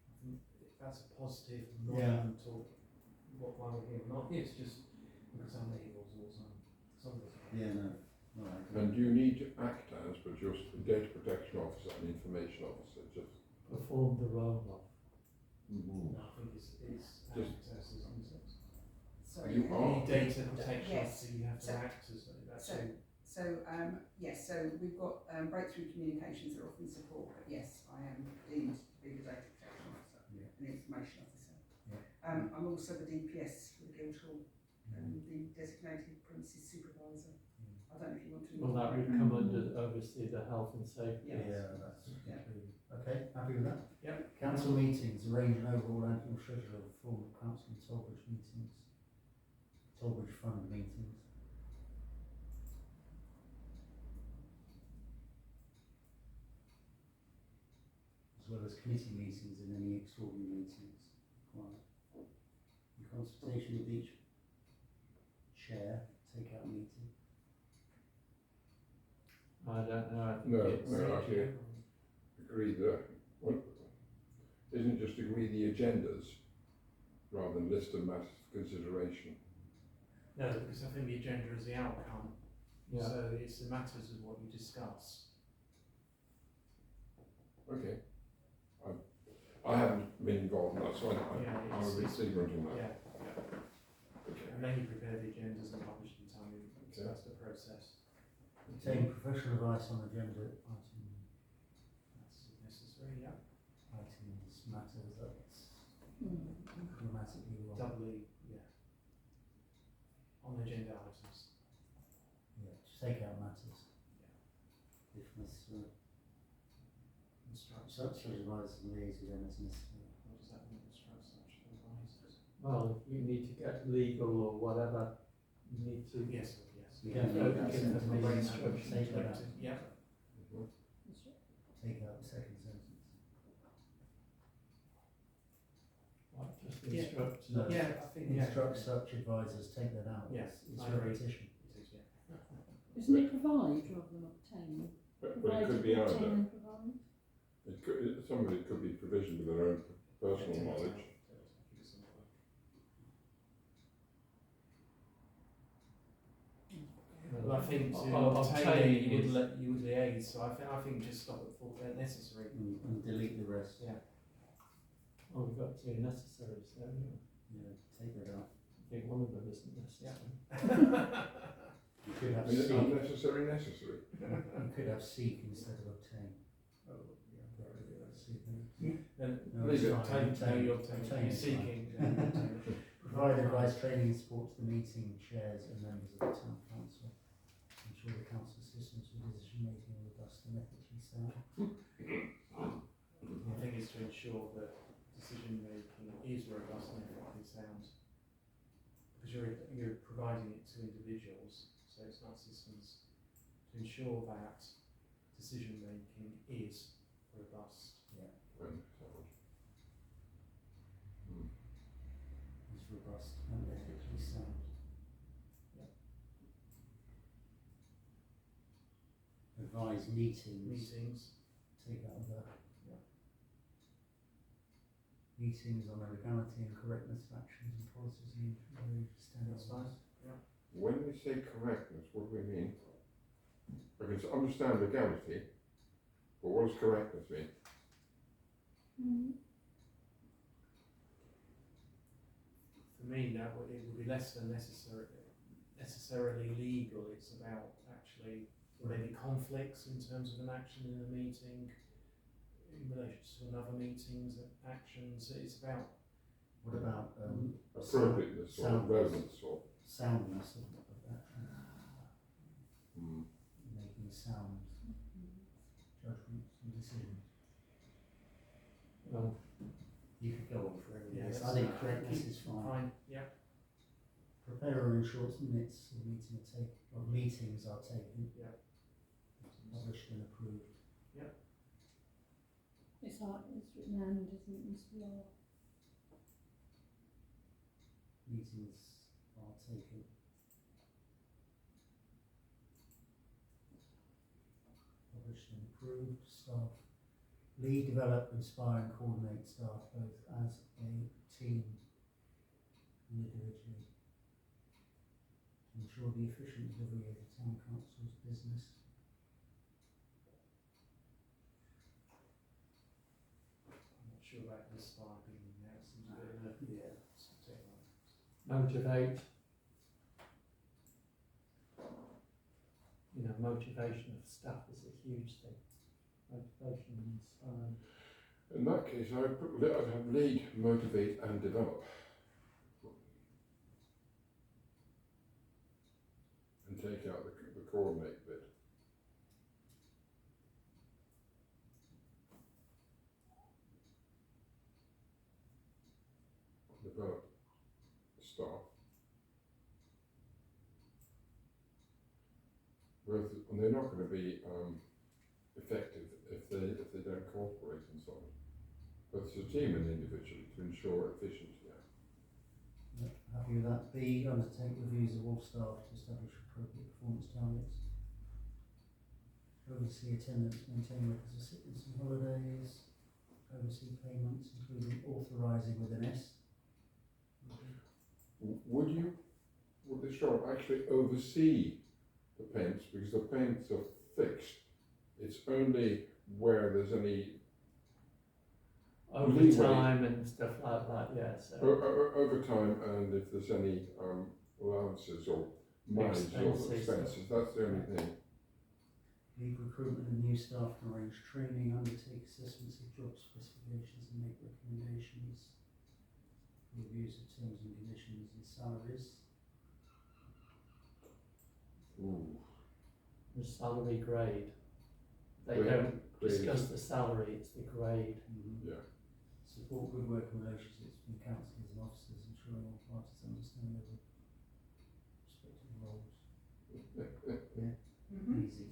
I think that's a positive. Yeah. Talk. Why we're here? Not it's just because I'm evils or some of us. Yeah, no, I agree. And you need to act as, but you're a data protection officer and information officer. Just. perform the role of. No, I think it's Just- access, isn't it? So You are. Any data protection Yes. officer, you have to So- act as that's so- it. yes, so we've got breakthrough communications that are often support, but yes, I am deemed to be the data protection officer Yeah. and information officer. Yeah. I'm also the DPS for the Guildhall, the designated premises supervisor. I don't know if you want to. Well, that would come under oversee the health and safety. Yeah. Yeah, that's Yeah. included. Okay, happy with that? Yep. Councillor Council meetings, arrange an overall annual schedule of formal council and Tollbridge meetings, Tollbridge Fund meetings. As well as committee meetings and any extraordinary meetings required. In consultation with each chair, take out meeting. I don't know, I think No, it's, no, actually, agree that, well, isn't just agree the agendas rather than list of matters for consideration. No, because I think the agenda is the outcome, yeah, so it's the matters of what you discuss. Okay. I haven't been involved in that, so I'm a bit ignorant in that. Yeah, Okay. and then you prepare the agendas and publish them, tell me, so that's the process. Obtain professional advice on agenda items, That's necessary, yeah. matters that's Mm. grammatically wrong. Doubly, yeah. On agenda items. Yeah, just take out matters. If necessary. Instruct Such advice and liaise with them as necessary. What does that mean, instruct such advisors? well, if you need to get legal or whatever, you need to. Yes. You don't need that Give them sentence, a brain instruction, take that out. Yeah. Mhm. Take out the second sentence. Like, just Yeah. instruct. No. Yeah, I think, yeah. Instruct such advisors, take that out. Yeah, It's I agree. repetition. It is, yeah. Isn't it provide rather than obtain? But it Provide, could be obtain either. and provide? Some of it could be provision with their own personal knowledge. Well, I think to Obtain obtain you was- would liaise, so I think just stop at thought they're necessary. And delete the rest. Yeah. Oh, we've got two necessaries there, haven't we? Yeah, take that out. I think one of them isn't necessary. You could have Is it seek, unnecessary, necessary? you could have seek instead of obtain. Oh, Seek, Then No, Leave it's it. fine. obtain, no, you're obtaining, Obtain you're is fine. seeking. yeah, obtain. Provide advice, training and support to the meeting chairs and members of the town council. Ensure the council systems for decision making are robust and ethically sound. The thing is to ensure that decision making is robust and ethically sound. Because you're providing it to individuals, so it's not systems. To ensure that decision making is robust. When, Is robust and ethically sound. Yeah. Advise meetings, Meetings, take out the. Yeah. Meetings on the legality and correctness of actions and policies and standards. That's fine. when we say correctness, what do we mean? I can understand legality, but what does correctness mean? for me, it would be less than necessarily legal. It's about actually maybe conflicts in terms of an action in a meeting, in relation to another meeting's actions. It's about What about Appropriateness or sound- relevance or. soundness of action, Hmm. making sound judgments and decisions? Well, You could go on forever. Yeah, Yes, I that's think fine. correctness is fine. fine. Yeah. Prepare or ensure minutes of meetings are taken, published and approved. It's hard, it's written and isn't it, Mr. Law? Meetings are taken. Published and approved. Staff lead, develop, inspire and coordinate staff both as a team and individually to ensure the efficient delivery of the town council's business. I'm not sure about this far being there. It seems a bit of a motivate. You know, motivation of staff is a huge thing. Motivation and inspiring. In that case, I'd have lead, motivate and develop. And take out the coordinate bit. develop staff. And they're not going to be effective if they don't cooperate and so on. Both as a team and individually to ensure efficiency. Yep, happy with that. B, undertake reviews of all staff to establish appropriate performance targets. Oversee attendance, maintain records of sickness and holidays. Oversee payments, including authorising with an S. Would this job actually oversee the payments, because the payments are fixed? It's only where there's any Overtime and stuff like that, yeah, so. overtime, and if there's any allowances or mileage or expenses, that's the only thing. Lead recruitment of new staff and arrange training, undertake assessments of job specifications and make recommendations. Reviews of terms and conditions and salaries. Ooh. The salary grade. They Grade- don't grade discuss is- the salary, it's the grade. Yeah. Support good working relationships between councillors and officers, ensuring all parties understand their respective roles. Mhm. Easy.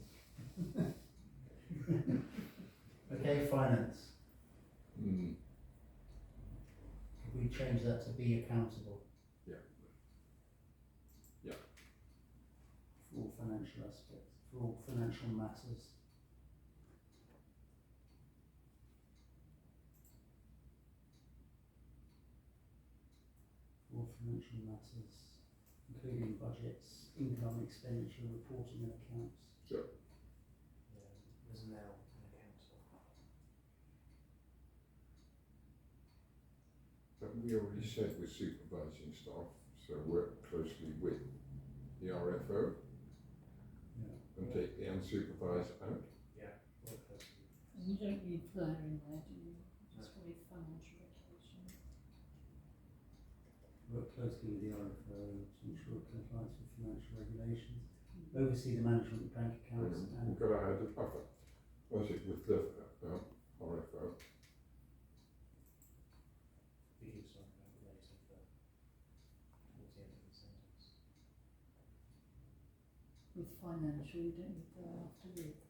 Okay, finance. Mm. Could we change that to be accountable? Yeah. Yeah. For all financial aspects, for all financial matters. For all financial matters, including budgets, income, expenditure, reporting and accounts. Yeah, there's an L in council. But we already said we're supervising staff, so work closely with the RFO Yeah. and take the unsupervised out. Yeah, work closely. And you don't need there in there, do you? Just with financial regulation. Work closely with the RFO to ensure compliance with financial regulations. Oversee the management of bank accounts and We've got to add a buffer. Was it with the RFO? We keep talking about later towards the end of the sentence. With financial, you don't need there after with.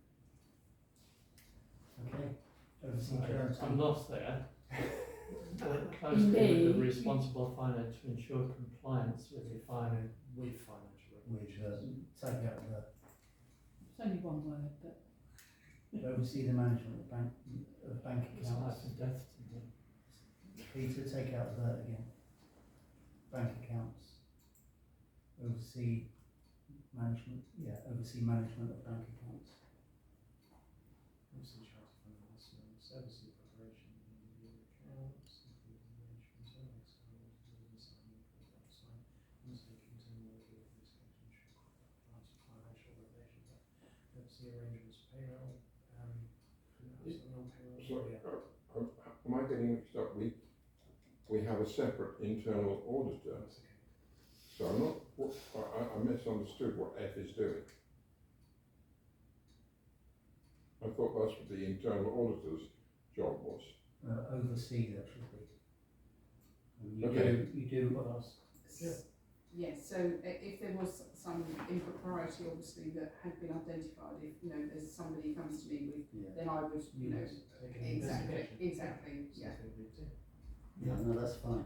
okay. Oversee current. I'm lost there. Work closely with the responsible finance to ensure compliance with the finance. With financial With regulations. take out the It's only one word, but oversee the management of bank It's life accounts. and death to me. Peter, take out that again. Bank accounts. Oversee management. Yeah, oversee management of bank accounts. Oversee charter fund investments, oversee preparation of the year accounts, including arrangements and external auditors and signing of outside, undertake internal review of risk and ensure compliance with financial regulations. Oversee arrangements for payroll, non-payroll. So, Yeah. am I getting mixed up? We have a separate internal auditor, That's okay. so I'm not. I misunderstood what F is doing. I thought that's what the internal auditor's job was. Oversee that should be. And Okay. you do what else? Yes, so if there was some impropriety, obviously, that had been identified, if, there's somebody comes to me with, Yeah. then I would, Take an investigation. exactly, yeah. Something we do. Yeah, no, that's fine.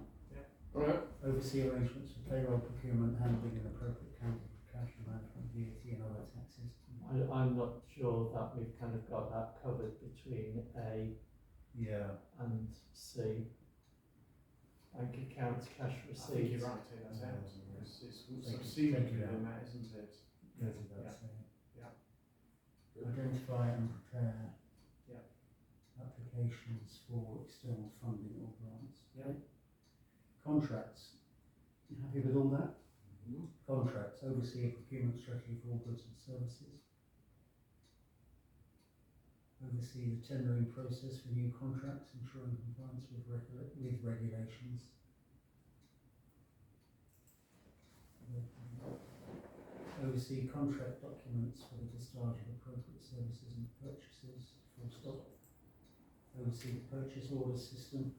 Alright. Oversee arrangements for payroll, procurement, handling and appropriate cash management, VAT and other taxes. I'm not sure that we've kind of got that covered between A Yeah. and C. Bank accounts, cash I think receipts. you're right, take that out, because it's Take subsumed it out. within that, isn't it? Go to that Yeah. saying. Yeah. Identify and prepare. Yeah. Applications for external funding or grants. Yeah. Contracts. You happy with all that? Mhm. Contracts. Oversee a procurement strategy for all goods and services. Oversee the tendering process for new contracts, ensuring compliance with regulations. Oversee contract documents for the discharge of appropriate services and purchases, full stop. Oversee the purchase order system.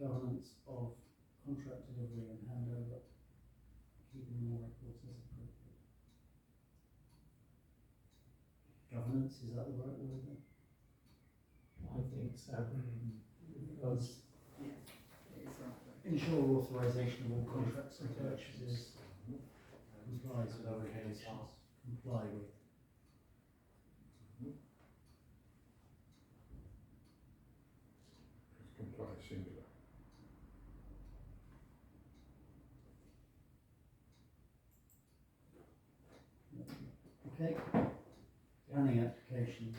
governance of contract delivery and handover, keeping more records as appropriate. Governance, is that the right word then? I think so. Because Yeah, it is right. Ensure authorisation of all contracts and purchases complies with And regulations. Comply with. Comply singular. Okay. Planning applications.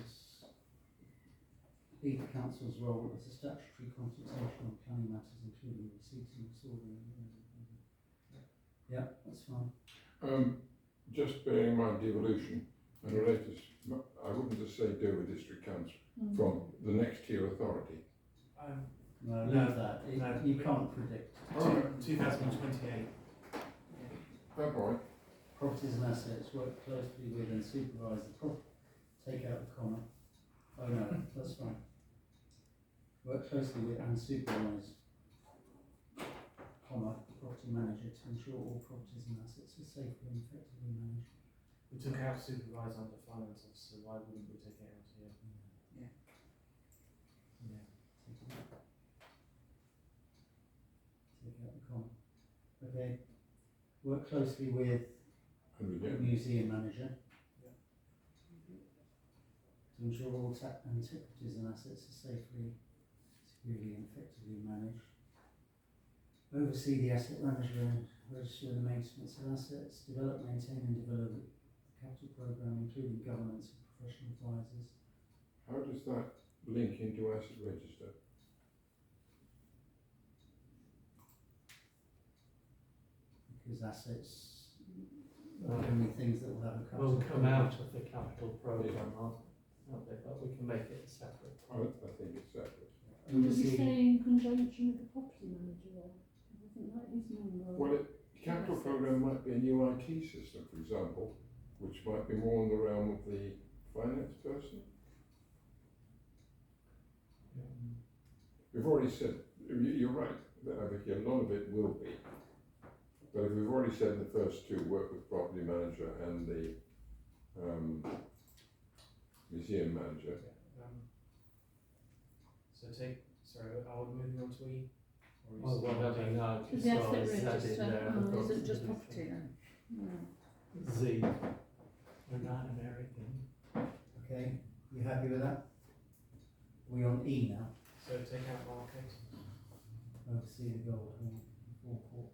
Lead the council's role as a statutory consultation on planning matters, including receipt and resolving. Yeah, that's fine. Just bearing in mind devolution and related, I wouldn't just say Dover District Council from the next tier authority. No, No, leave that. no. You can't predict. Alright, 2028. fair point. Properties and assets work closely with and supervise the take out the comma. Oh no, that's fine. Work closely with and supervise, comma, property manager to ensure all properties and assets are safely and effectively managed. We took out supervise under finance officer, why wouldn't we take it out here? Yeah. Yeah. Take it out. Take out the comma. Okay. Work closely with And we the get, museum manager. Yeah. To ensure all antiquities and assets are safely, securely and effectively managed. Oversee the asset management, register and maintenance of assets, develop, maintain and develop the capital programme, including governance and professional advisors. how does that link into asset register? Because assets are only things that will have a capital. will come programme. out of the capital programme, aren't they? But we can make it separate. I think it's separate. Would you Oversee- say in conjunction with the property manager role? Wasn't that his main role? Well, the capital programme might be a new IT system, for example, which might be more in the realm of the finance person. We've already said, you're right, that I think a lot of it will be. But if we've already said in the first two, work with property manager and the museum manager. So are we moving on to E? Or Well, is it- whatever, no, Because just the so asset I said register in there. isn't just property then. No. Z. We're not American. Okay, you happy with that? We on E now? So take out market. Oversee the gold horn, forecourt.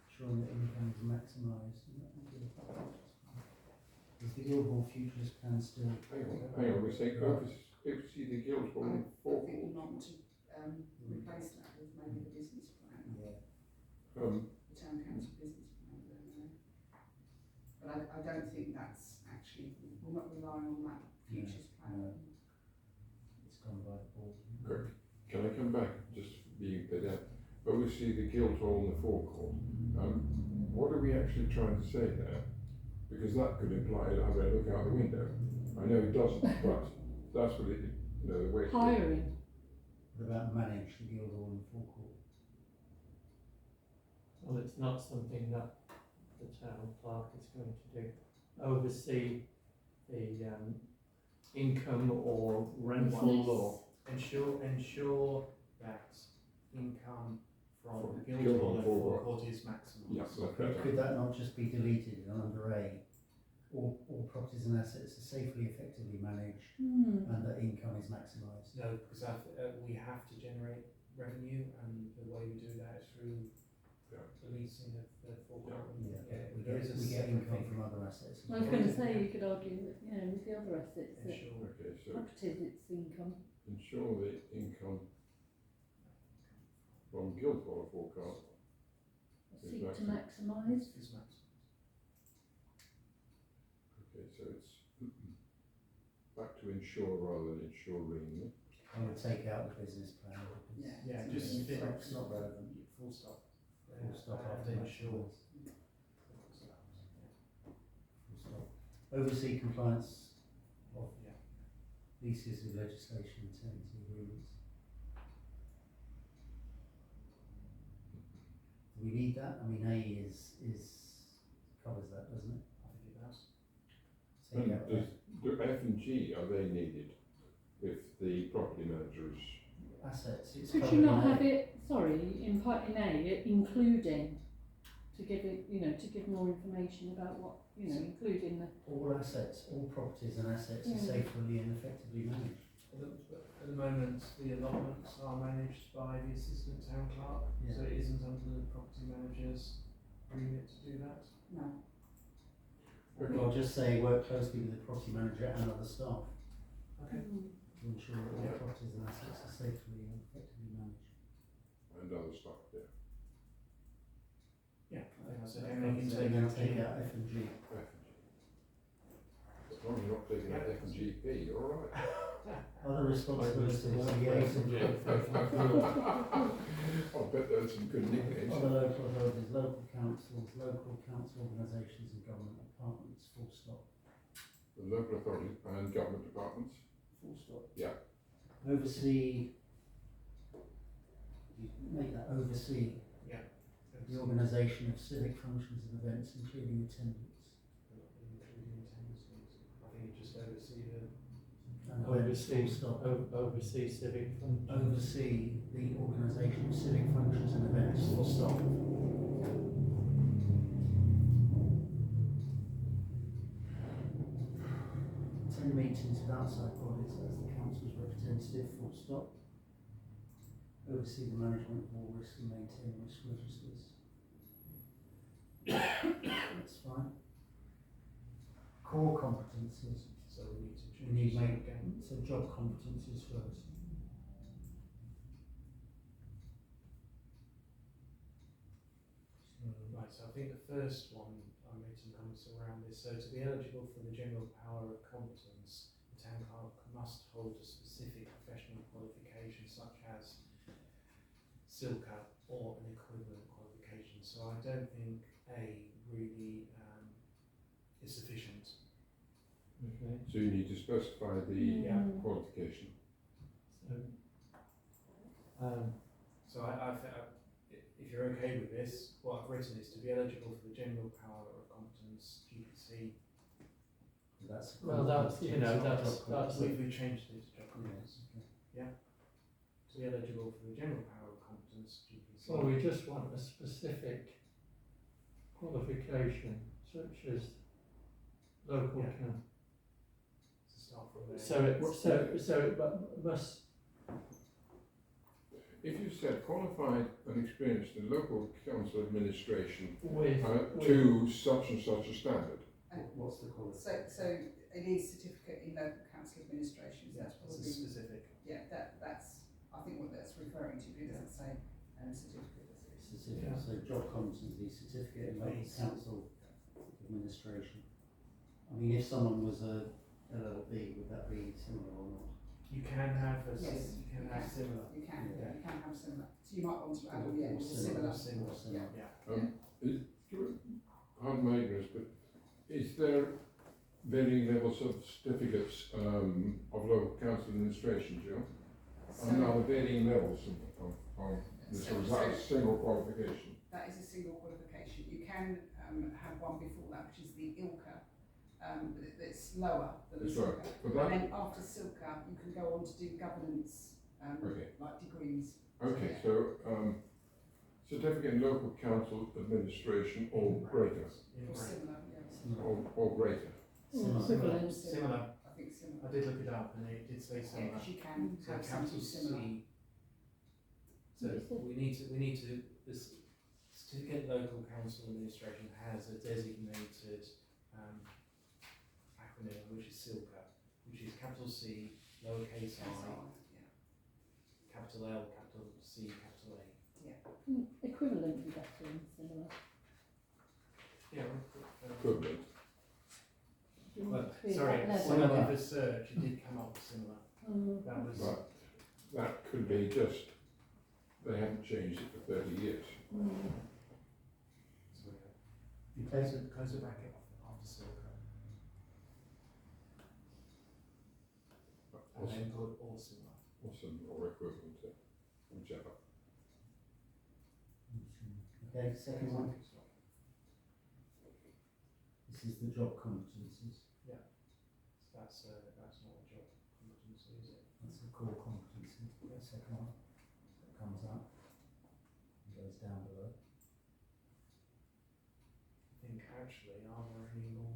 Ensuring that income is maximised. Is the Guildhall Futures Plan still? Hang on, we say oversee the Guildhall I and think forecourt. we want to replace that with maybe the business plan, Yeah. the town council business plan, I don't know. But I don't think that's actually, we're not relying on that futures plan. no. It's gone by the board. Quick, can I come back, just being a bit out? Oversee the Guildhall and the forecourt. What are we actually trying to say there? Because that could imply that I'm going to look out the window. I know it doesn't, but that's what it, the way. Hiring. What about manage the Guildhall and forecourt? Well, it's not something that the town clerk is going to do. Oversee the income or rental or. Ensure that income from the From Guildhall and Guildhall forecourt is maximised. Yeah, okay. Could that not just be deleted under A? All properties and assets are safely, effectively managed and that income is maximised. No, because we have to generate revenue, and the way we do that is through Yeah. the leasing of the forecourt. Yeah, we there is a get separate income thing. from other assets. as I was well. going to say, you could argue that, with the other assets, that Ensure. Okay, so properties, it's income. ensure the income from Guildhall and forecourt. Seek to maximise. Is maximised. Okay, so it's back to ensure rather than ensuring. I would take out the business plan. Yeah. Yeah, So just it's- It's not relevant. Full stop. Full stop And after ensure. maximise. Full stop. Oversee compliance of Yeah. pieces of legislation and tenancy agreements. Do we need that? I mean, A covers that, doesn't it? I think it does. So And yeah, do F and G, are they needed if the property manager's? assets, it's Could covered you not in A. have it, sorry, in part in A, including, to give it, you know, to give more information about what, you know, including the, All assets, all properties and assets are Yeah. safely and effectively managed. At the moment, the allotments are managed by the assistant town clerk, Yeah. so it isn't under the property manager's remit to do that. No. I'll just say work closely with the property manager and other staff Okay. to ensure that all Yeah. properties and assets are safely and effectively managed. And other stuff, yeah. Yeah, I think that's That okay. And then you covers can it, and then take take out out F and G. F and G. As long as you're not taking out F and G P, you're all right. Other responsibilities, liaison I'll bet there's some good nicknames. other local authorities, local councils, local council organisations and government departments, full stop. The local authorities and government departments. Full stop. Yeah. Oversee, you make that oversee the organisation of civic functions and events, including attendance. Including attendance. I think you just oversee the. And events, full stop. oversee civic functions. Oversee the organisation of civic functions and events, full stop. Attend meetings with outside bodies as the council's representative, full stop. Oversee the management of all risk and maintain risk registers. That's fine. Core competencies. So we need to We change need that make, again. so job competencies first. Right, so I think the first one, I made some comments around this. So to be eligible for the general power of competence, the town clerk must hold a specific professional qualification such as SILCA or an equivalent qualification. So I don't think A really is sufficient. Okay, So you need to specify the Yeah. qualification. so, So if you're okay with this, what I've written is to be eligible for the general power of competence GPC. That's. well, that's, you know, that's, We've changed it to job Yes, competence. okay. To be eligible for the general power of competence GPC. well, we just want a specific qualification, such as local Yeah. council. To start from there. So it must, If you said qualified and experienced in local council administration with, to such and such a standard. What's the qualification? So it is certificate in local council administration, so that's It's a probably, specific. yeah, that's, I think what that's referring to, but it doesn't say, certificate, does it? Specific, Yeah. so job competency certificate in local Please. council administration. I mean, if someone was a LLB, would that be similar or not? You can have Yes, you can you have can. similar. You can, Yeah. you can have similar, so you might want to add, Or yeah, or similar. similar. Similar. Yeah. Yeah. Pardon my ignorance, but is there varying levels of certificates of local council administration, Jill? And are So there varying levels of this, or is that a single qualification? that is a single qualification. You can have one before that, which is the ILCA, but it's lower than the It's lower. SILCA. But And that, then after SILCA, you can go on to do governance, okay, like degrees. okay, so certificate in local council administration or greater, In Or brackets. similar, yeah. Similar. or greater. Similar. equivalent. Similar. I think similar. I did look it up and it did say Yeah, similar. because you can So have capital something similar. C. So we need to, this certificate local council administration has a designated acronym which is SILCA, which is capital C, lowercase I, Yeah. capital L, capital C, capital A. equivalent would be better than similar. Yeah. Equivalent. Well, Be sorry, that when level. I did the search, it did come up with similar. That was. But that could be just, they haven't changed it for 30 years. So Okay, close the bracket after SILCA. and then put or similar. Awesome, or equivalent to, whichever. Okay, second one. This is the job competencies. So that's not a job competency, is it? That's the core competency. The second one that comes up and goes down below. I think actually, are there any more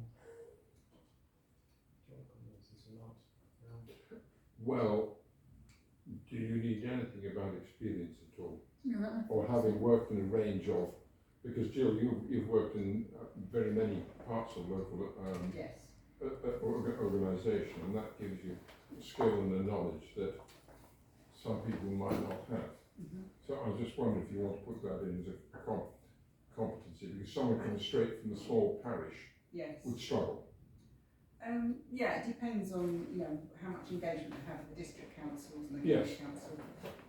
job competencies or not around? Well, do you need anything about experience at all? No, Or having worked in a range of, because Jill, you've worked in very many parts of local Yes. organisation, and that gives you a skill and a knowledge that some people might not have. So I was just wondering if you want to put that in as a competency, because someone coming straight from the small parish Yes. would struggle. Yeah, it depends on, you know, how much engagement they have with the district councils and the Yes. county council.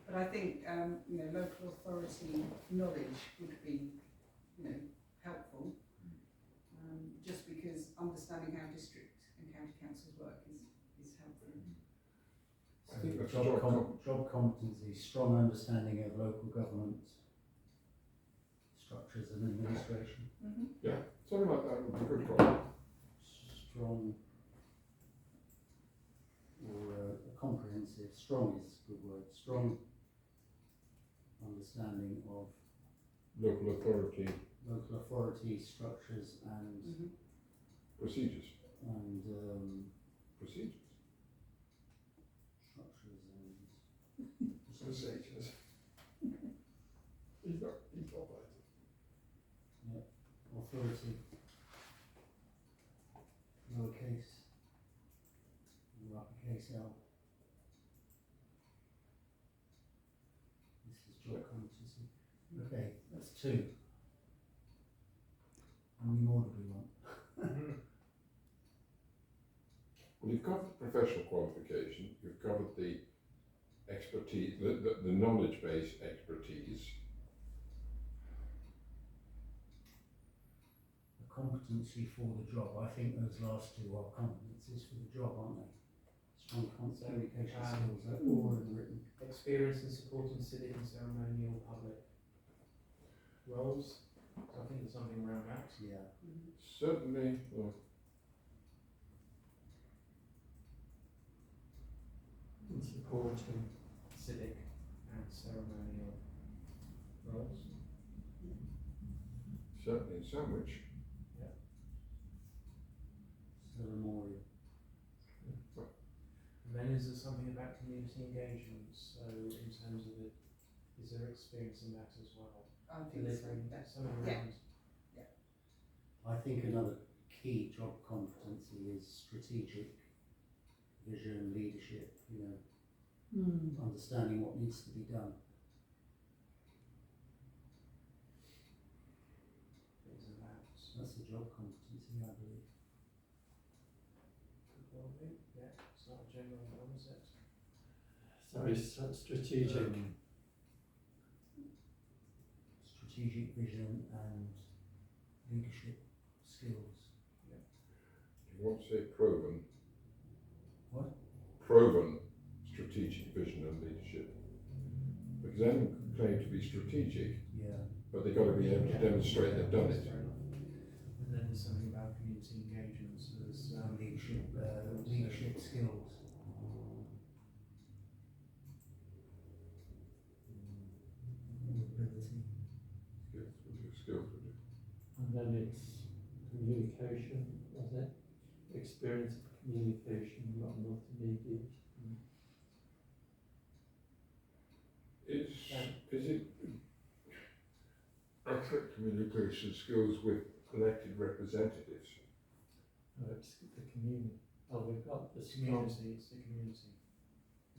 But I think, you know, local authority knowledge would be, you know, helpful. Just because understanding how district and county councils work is helpful. I think that's job competency, strong understanding of local government structures and administration. Yeah, something like that would be good for us. Strong or comprehensive, strong is a good word, strong understanding of Local authority local authority structures and procedures. Structures and Procedures. He's not right. authority, lowercase, and uppercase L. This is job competency. Okay, that's 2. How many more do we want? Well, you've covered the professional qualification, you've covered the expertise, the knowledge-based expertise. A competency for the job. I think those last 2 are competencies for the job, aren't they? Strong communication skills, they're all written. Experience in supporting civic and ceremonial public roles. So I think there's something around that. Yeah. Certainly, well, In supporting. Civic and ceremonial roles. certainly in Sandwich. Ceremonial. And then is there something about community engagement? So in terms of it, is there experience in that as well? I think so. Delivering something around. I think another key job competency is strategic vision, leadership, you know, understanding what needs to be done. Things like that. That's a job competency, I believe. Could well be. Yeah, it's not a general one, is it? So it's strategic. Strategic vision and leadership skills. You want to say proven? What? Proven strategic vision and leadership. Because they haven't claimed to be strategic, Yeah. but they've got to be able to demonstrate they've done it. Fair enough. And then there's something about community engagement. So there's Leadership skills. Ability. Skills, would you? And then it's communication, was it? Experience of communication, not multimedia. Is it accurate communication skills with elected representatives? No, it's the community. Oh, we've got the strong. community, it's the community,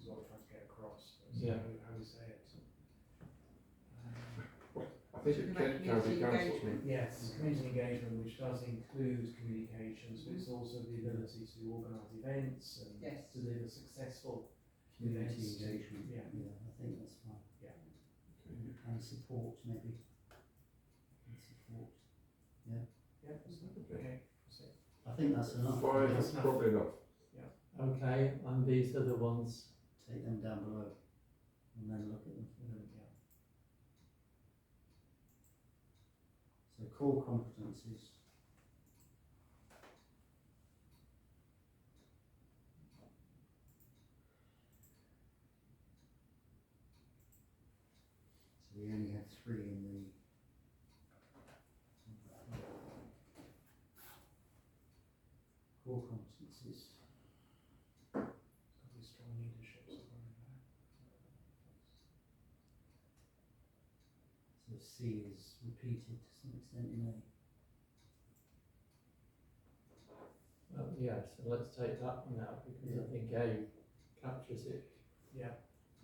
is what we're trying to get across. That's Yeah. how we say it. I think Talking it about county community council. engagement. Yes, community engagement, which does include communications, but it's also the ability to organise events and Yes. deliver successful Community events. engagement. Yeah. I think that's fine. Okay. And support, maybe. And support. Yeah, that's not, okay, that's it. I think that's enough. Fine, That's that's probably enough. Okay, and these are the ones. Take them down below and then look at them. Yeah. So core competencies. So we only had 3 in the core competencies. Probably strong leadership somewhere in there. So C is repeated to some extent in A. Well, yeah, so let's take that one out because I think A captures it. Yeah.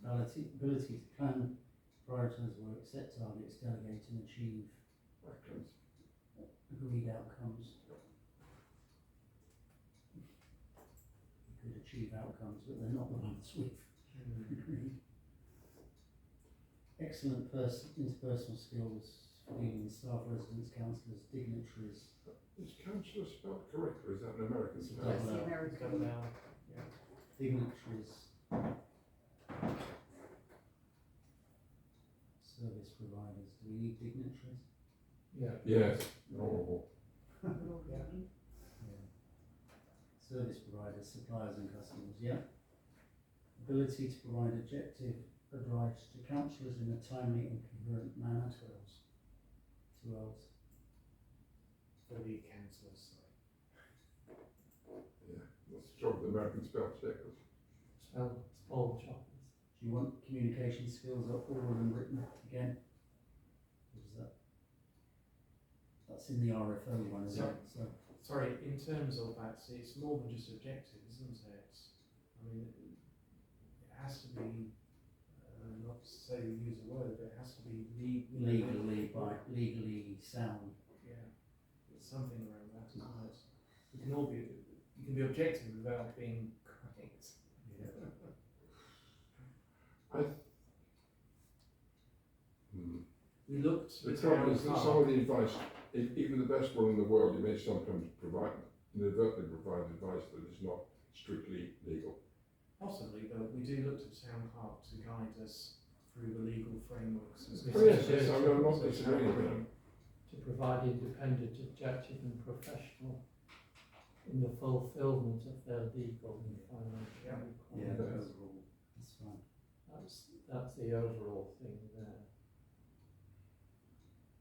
Ability to plan, prioritise work, set targets, delegate and achieve Outcomes. agreed outcomes. You could achieve outcomes, but they're not the ones we've agreed. Excellent interpersonal skills for dealing with staff, residents, councillors, dignitaries. Is councillor spelled correct, or is that an American It's a spell? That's double the L. American. Now, yeah. Dignitaries. Service providers. Do we need dignitaries? Yeah. Yes. Oh. Yeah. Yeah. Service providers, suppliers and customers, yeah. Ability to provide objective advice to councillors in a timely and coherent manner. 2 L's. 2 L's. For the councillors, sorry. Yeah. That's the trouble with American spell checkers. Spell choppers. Do you want communication skills are oral and written again? What is that? That's in the RFO one, isn't it? So, Sorry, in terms of that, see, it's more than just objective, isn't it? I mean, it has to be, not to say we use a word, but it has to be legally sound. Yeah, it's something around that, isn't it? You can all be, you can be objective without being correct. Yeah. We looked The at trouble town is that park. some of the advice, even the best one in the world, you may sometimes inadvertently provide advice that is not strictly legal. Possibly, but we do look to town park to guide us through the legal frameworks. Oh yes, yes, I'm not disagreeing with that. To provide independent, objective and professional in the fulfilment of their legal and financial Yeah. Yeah, requirements. overall, that's fine. That's the overall thing there.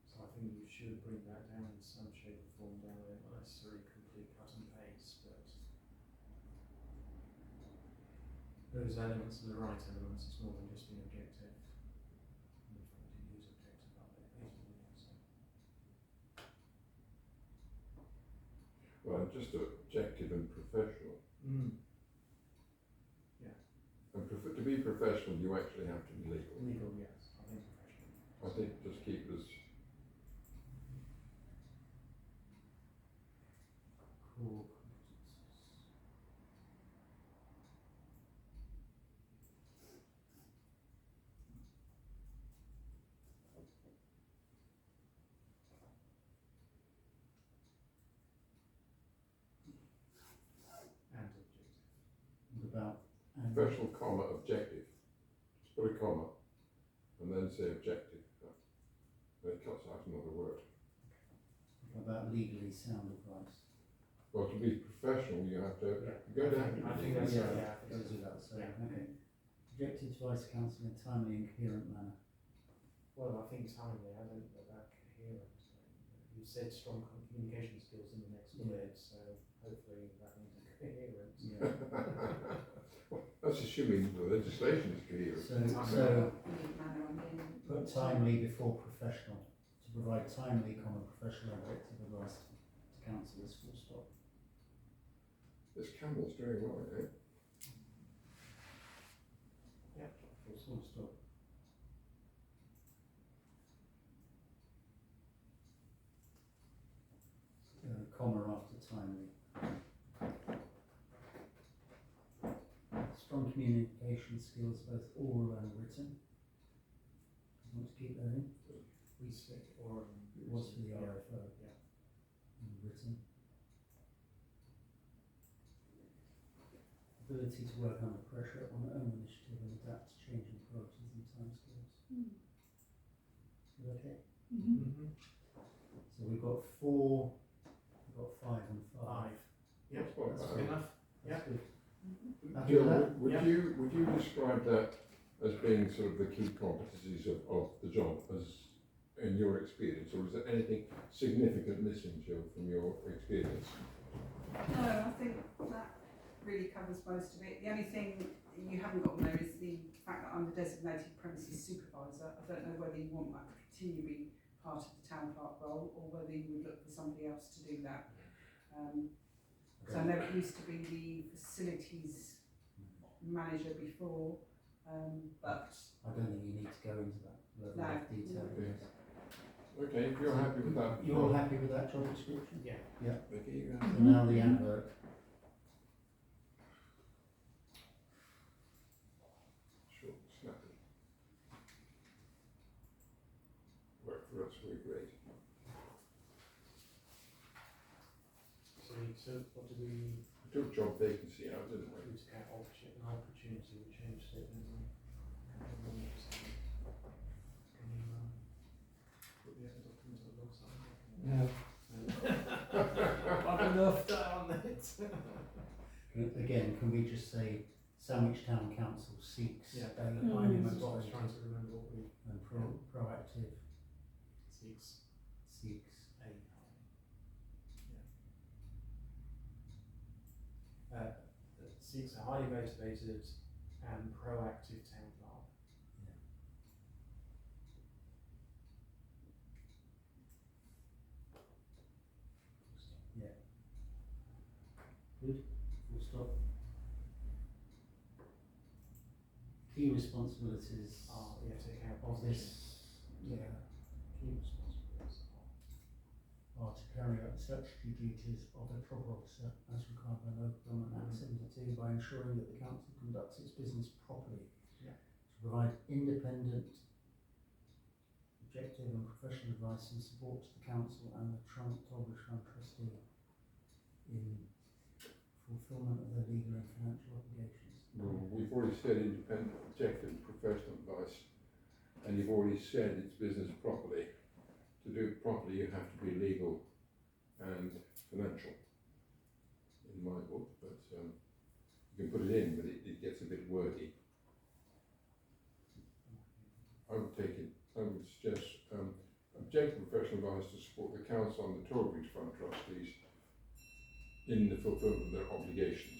So I think you should bring that down in some shape or form down there, not necessarily complete cut and paste, but those elements are the right elements, it's more than just being objective. And if we do use objective up there, basically, so. Well, just objective and professional. And to be professional, you actually have to be legal. Legal, yes, I think professional. I think just keep us. Core competencies. And objective. What about Professional, comma, objective. Just put a comma and then say objective. Then it cuts out another word. what about legally sound advice? Well, to be professional, you have to go down. I think that's, Yeah, yeah, I think let's that's, do that. So, yeah. okay. Objective advice council in a timely and coherent manner. Well, I think timely, I don't know about coherent. You said strong communication skills in the next word, so hopefully that means coherent. Yeah. That's assuming the legislation is coherent. So In manner, I mean. put timely before professional to provide timely, comma, professional, objective advice to councillors. Full stop. This Campbell's doing well, eh? Full stop. Comma after timely. Strong communication skills, both oral and written. You want to keep that in? We stick or. It was for the Yeah. RFO. Yeah. And written. ability to work under pressure on their own initiative and adapt to changing priorities and timescales. Mm. Is that okay? Mhm. So we've got 4, we've got 5 and 5. Five. Yep, That's not that's bad. good enough. That's good. Mhm. Happy Jill, with that? would Yeah. you describe that as being sort of the key competencies of the job, as in your experience, or is there anything significant missing, Jill, from your experience? No, I think that really covers most of it. The only thing you haven't got on there is the fact that I'm the designated premises supervisor. I don't know whether you want that to continue to be part of the town clerk role, or whether you would look for somebody else to do that. So I know it used to be the facilities manager before, but I don't think you need to go into that level No. of detail. Okay. Okay, if you're happy with that. You're all happy with that job description? Yeah. Okay, you go. So now the advert. Short, snappy. Work for us, we're great. So what do we We took job vacancy out, didn't we? do to get an opportunity? We changed it, didn't we? Can you put the other document alongside? No. I've enough done on it. Again, can we just say Sandwich Town Council seeks Yeah, a Mm. highly that's what I was motivated trying to remember what we and proactive seeks seeks a high. Seeks a highly motivated and proactive town clerk. good, full stop. Key responsibilities Take out of this key responsibilities are to carry out the statutory duties of a proper officer as required by Local Government Act 72 by ensuring that the council conducts its business properly. Yeah. To provide independent, objective and professional advice and support to the council and the Torbridge Fund trustee in fulfilment of their legal and financial obligations. Well, we've already said independent, objective, professional advice, and you've already said it's business properly. To do it properly, you have to be legal and financial, in my book, but you can put it in, but it gets a bit wordy. I would take it, I would suggest objective professional advice to support the council and the Torbridge Fund trustees in the fulfilment of their obligations.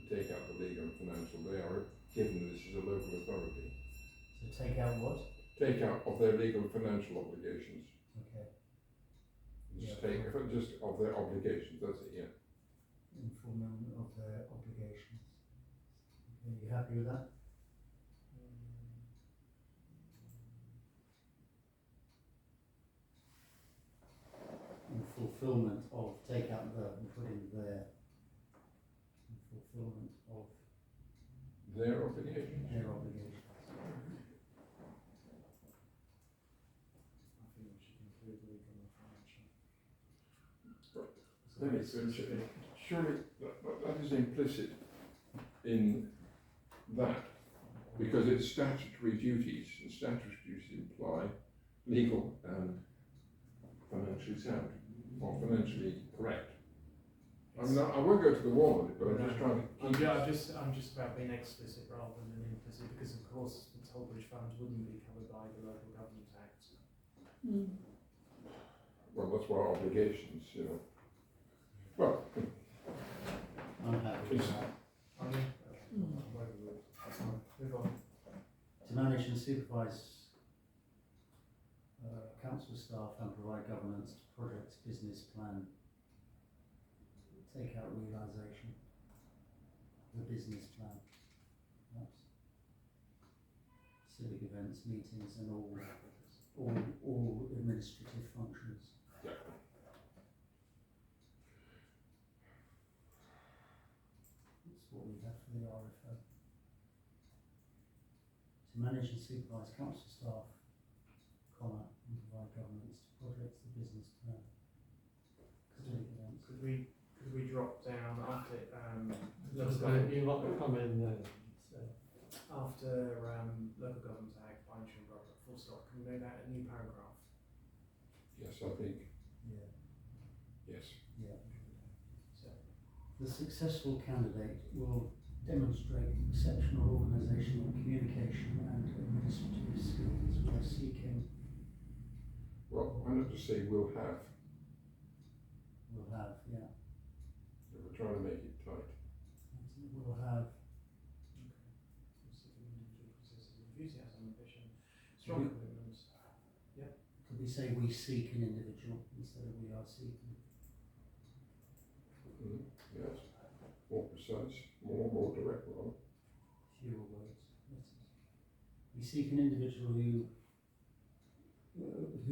Take out the legal and financial, they are given that this is a local authority. So take out what? Take out of their legal and financial obligations. Okay, Just Yeah. take, just of their obligations, that's it, yeah. in fulfilment of their obligations. Okay, you happy with that? In fulfilment of, take out the and put in their. In fulfilment of Their obligations. their obligations. I think we should include legal and financial. Let me finish it. Surely that is implicit in that, because it's statutory duties, and statutory duties imply legal and financially sound, or financially correct. I won't go to the wall on it, but I'm just trying to keep I'm just about being explicit rather than implicit, because of course the Torbridge Fund wouldn't be covered by the Local Government Act. Mm. well, that's why obligations, you know. Well, I'm happy with that. I mean, that's fine. Move on. To manage and supervise council staff and provide governance to projects, business plan. Take out realisation. The business plan. Perhaps. Civic events, meetings and all administrative functions. yeah. That's what we have for the RFO. To manage and supervise council staff, comma, and provide governance to projects, the business plan. Civic events. Could we Could we drop down after, Just local like government, you want to come in there. So, after, local government act, by interim government, full stop, can we make that a new paragraph? Yes, I think, Yeah. yes. Yeah. So, The successful candidate will demonstrate exceptional organisational communication and administrative skills while seeking, Well, why not just say will have, will have, yeah, if we're trying to make it tight. will have, seeking individual possesses enthusiasm, ambition, strong commitments. could we say we seek an individual instead of we are seeking? Yes, more precise, more direct rather. Fewer words, letters. We seek an individual who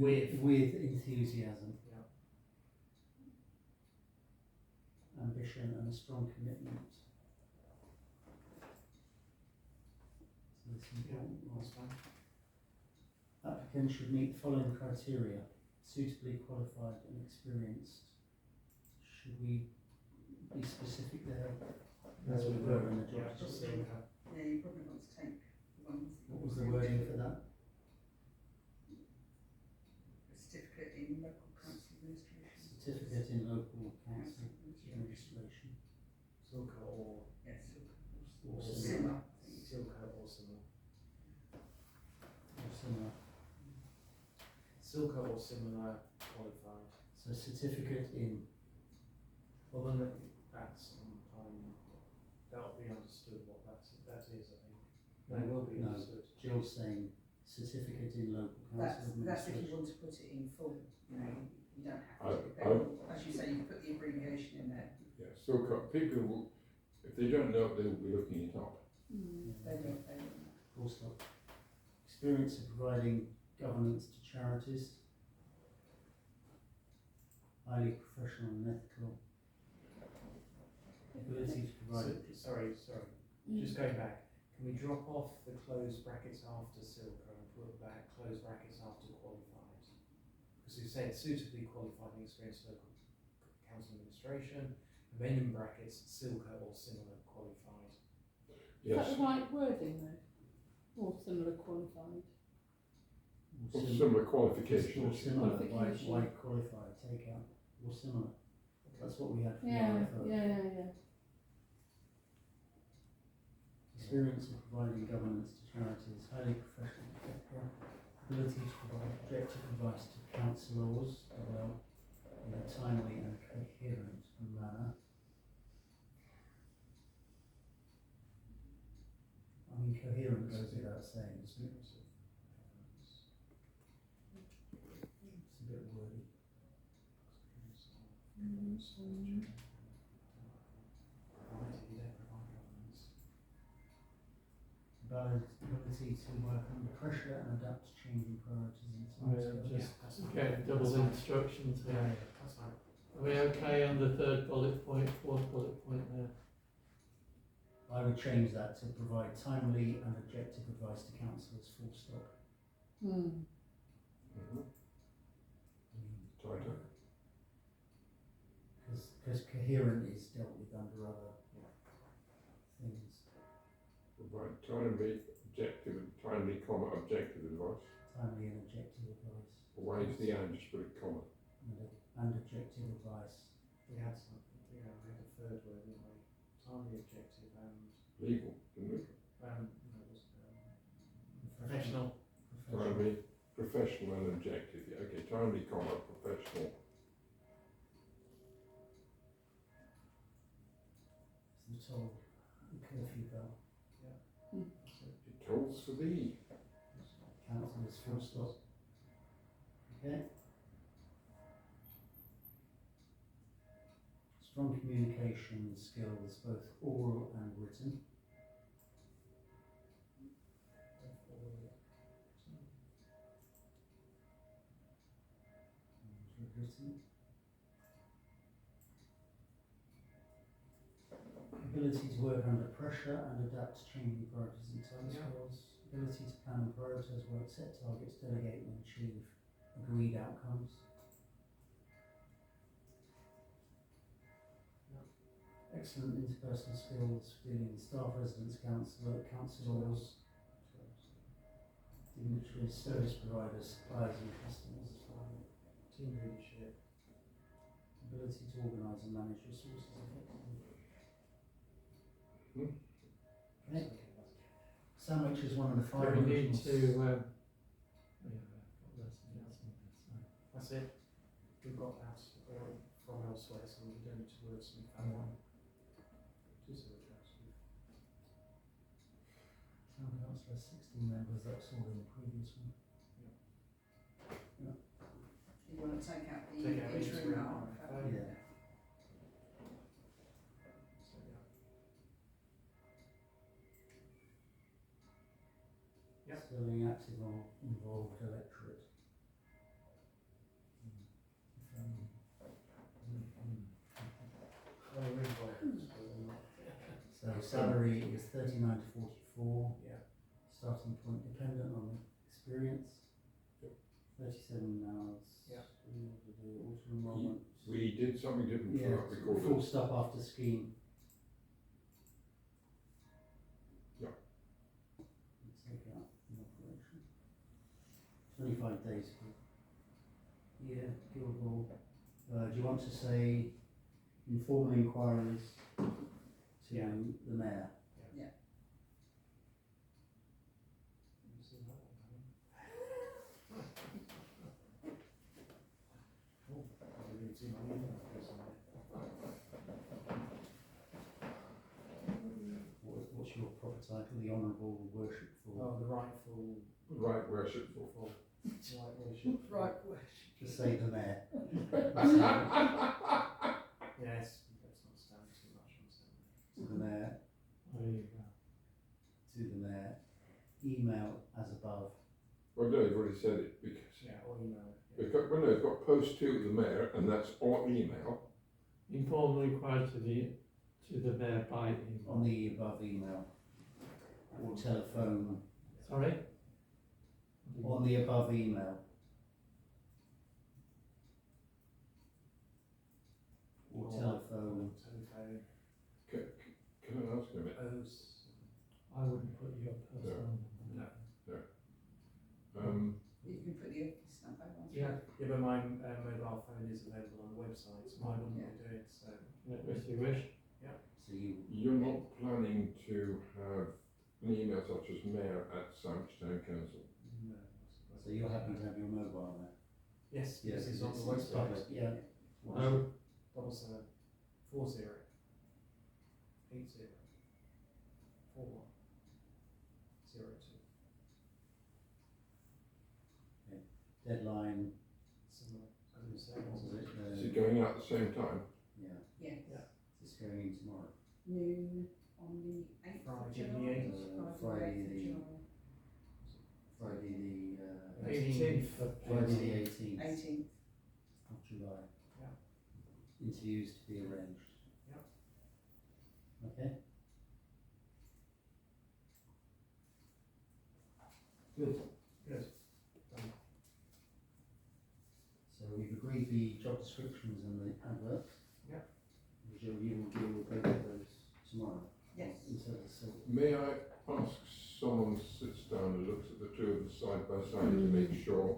with enthusiasm, Yeah. ambition and a strong commitment. So this important one. That's fine. Applicants should meet the following criteria: suitably qualified and experienced. Should we be specific there? As we were in the job Yeah, just description. Yeah, you probably want to take the ones. What was the wording for that? A certificate in local council administration. Certificate in local council administration. administration. Silco or Yes. Or Or similar. similar. Silco or similar. Or similar. Silco or similar qualified. So certificate in, Well, then that's that'll be understood what that is, I think. That will be No. understood. Jill's saying certificate in local council That's if administration. you want to put it in full, you know, you don't have I- to. As you say, you put the abbreviation in there, Yeah, still people will, if they don't know, they will be looking it up. they will. Full stop. Experience of providing governance to charities. Highly professional and ethical. Ability to provide. Sorry, just going back, can we drop off the closed brackets after Silco and put back closed brackets after qualified? Because we said suitably qualified and experienced local council administration, and then in brackets, Silco or similar qualified. Is that Yes, the right wording though? Or similar qualified? or similar Or qualifications. similar, Qualification. why qualified, take out, or similar. That's what we had for the Yeah, RFO. yeah. Experience of providing governance to charities, highly professional, ethical, ability to provide objective advice to councillors, well, in a timely and coherent manner. I mean, coherent goes without saying, doesn't it? It's a bit wordy. Ability to work under pressure and adapt to changing priorities and timescales. just get double instructions Yeah, here. that's fine. Are we okay on the third bullet point, fourth bullet point there? I would change that to provide timely and objective advice to councillors, full stop. Mhm. Tighter. Because coherent is dealt with under other things. Provide timely, objective advice. Timely and objective advice. Why is the and just put a comma? And objective advice. We had something, we had a third word, didn't we? Timely, objective and, Legal, didn't we? no, it was, professional. Timely, professional and objective, yeah, okay, timely, professional. It's the toll, the curfew bell. It tolls for thee. Councillors, full stop. Okay. Strong communication skills, both oral and written. Written. Ability to work under pressure and adapt to changing priorities and timescales. Ability to plan and prioritise work, set targets, delegate and achieve agreed outcomes. excellent interpersonal skills, dealing with staff, residents, councillors, dignitaries, service providers, suppliers and customers, Team leadership. ability to organise and manage resources effectively. Okay. Sandwich is one of the Do five we need original to, That's it. We've got that from elsewhere, so we don't need to wordsmith that one. Just a actually. Town council has 16 members, that's all in the previous one. You want to take out the Take out the interim interim RFO? RFO. Yeah. So, yeah. Yep. Serving active or involved electorate. Well, we're involved, So salary is 39 to 44. yeah. Starting point dependent on experience. 37 hours. Yeah. Auto enrollment. We did something different Yeah, for that, we full called it. stop after scheme. Yeah. Let's take out in operation. 25 days for year, Guildhall. Do you want to say informal inquiries to Yeah. the mayor? You see that one coming? Oh, I didn't see my email address on there. What's your proper title? The Honourable Worshipful. Oh, the rightful. Right, worshipful. Right worship. Right, worship. Just say the mayor. Yes, let's not stand too much on Sunday. To the mayor. there you go. To the mayor. Email as above. Well, no, you've already said it, because, Yeah, or email it. Yeah. because, well, no, it's got post to the mayor, and that's on email. Informal inquiry to the mayor by email. On the above email. Or telephone. Sorry? On the above email. Or telephone. Telephone. Can I ask a minute? I wouldn't put your personal number. No. You can put the office number on. Yeah, but my mobile phone is available on the website, so I wouldn't Yeah. do it, so. If you wish. So you. You're not planning to have an email such as mayor@Sandwich Town Council? No. So you're happy to have your mobile there? Yes, Yeah, this is on the it's website. public, yeah. No, 77 40 80 41 02. Deadline, Similar. I would say. what was it? Is it going out at the same time? Yeah, Yes. Yeah. it's going in tomorrow. Noon on the 8th of Friday the July. 8th. Friday the 8th the- of July. Friday the 18th. Friday the 18th 18th. of July. Yeah. Interviews to be arranged. Yeah. Okay. Good. Good. So we've agreed the job descriptions and the advert. Yeah. You will deal with both of those tomorrow. Yes. Instead of so. May I ask someone sits down and looks at the two of them side by side to make sure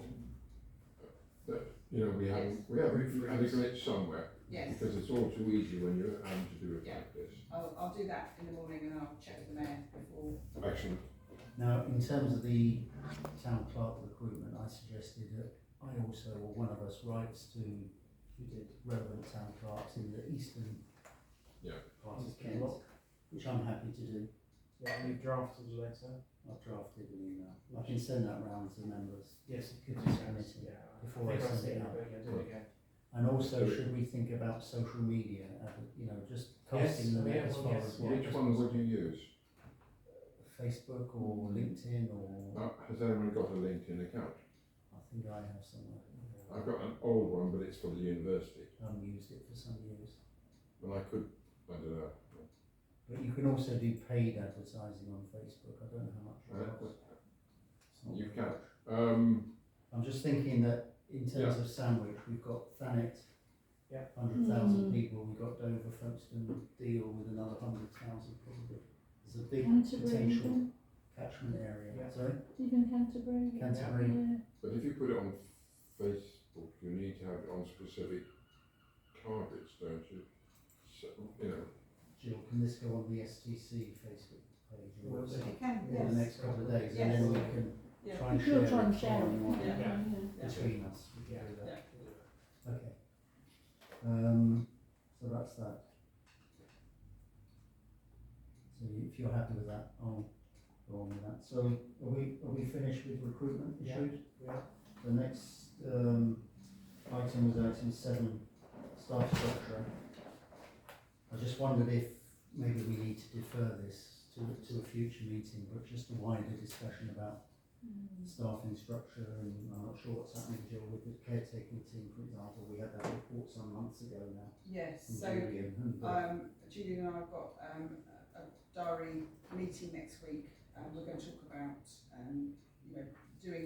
that, you know, we haven't had a glitch somewhere? Yes. Because it's all too easy when you're having to do it Yeah. like this. I'll do that in the morning and I'll check with the mayor before. Excellent. Now, in terms of the town clerk recruitment, I suggested that I also, or one of us, writes to relevant town clerks in the eastern Yeah. part of Kent, which I'm happy to do. Yeah, and you've drafted a letter. I've drafted an email. I can send that round to members. Yes, it Could could just be commit sent, it yeah. before I think I've send it seen out. but yeah, do it again. And also, should we think about social media, you know, just casting them yeah, as well, far yes. as what? Which one would you use? Facebook or LinkedIn or, Has anyone got a LinkedIn account? I think I have somewhere. I've got an old one, but it's for the university. I haven't used it for some years. And I could, I don't know. But you can also do paid advertising on Facebook. I don't know how much. it costs. It's not You very can. much. I'm just thinking that in terms Yeah. of Sandwich, we've got Thanet, Yeah. 100,000 people, we've got Dover, Folkestone, Deal with another 100,000 probably. There's a big Canterbury, potential even, catchment area. Yeah. Sorry? even Canterbury. Canterbury. Yeah. But if you put it on Facebook, you need to have it on specific targets, don't you? So, you know, Jill, can this go on the STC Facebook page or Will do. website It can, in yes. the next couple of days, Yes. and then we can Yeah. try and We'll share try and it share it. online Yeah. Yeah. between us. We can Yeah. do that. Yeah. Okay. So that's that. So if you're happy with that, I'll go on with that. So are we finished with recruitment Yeah. issues? Yeah. The next item was item 7, staff structure. I just wondered if maybe we need to defer this to a future meeting, but just a wider discussion about staffing structure, and I'm not sure what's happening, Jill, with the caretaking team, for example. We had that report some months ago now Yes, from so Julian. And, Julian and I have got a diary meeting next week, and we're going to talk about,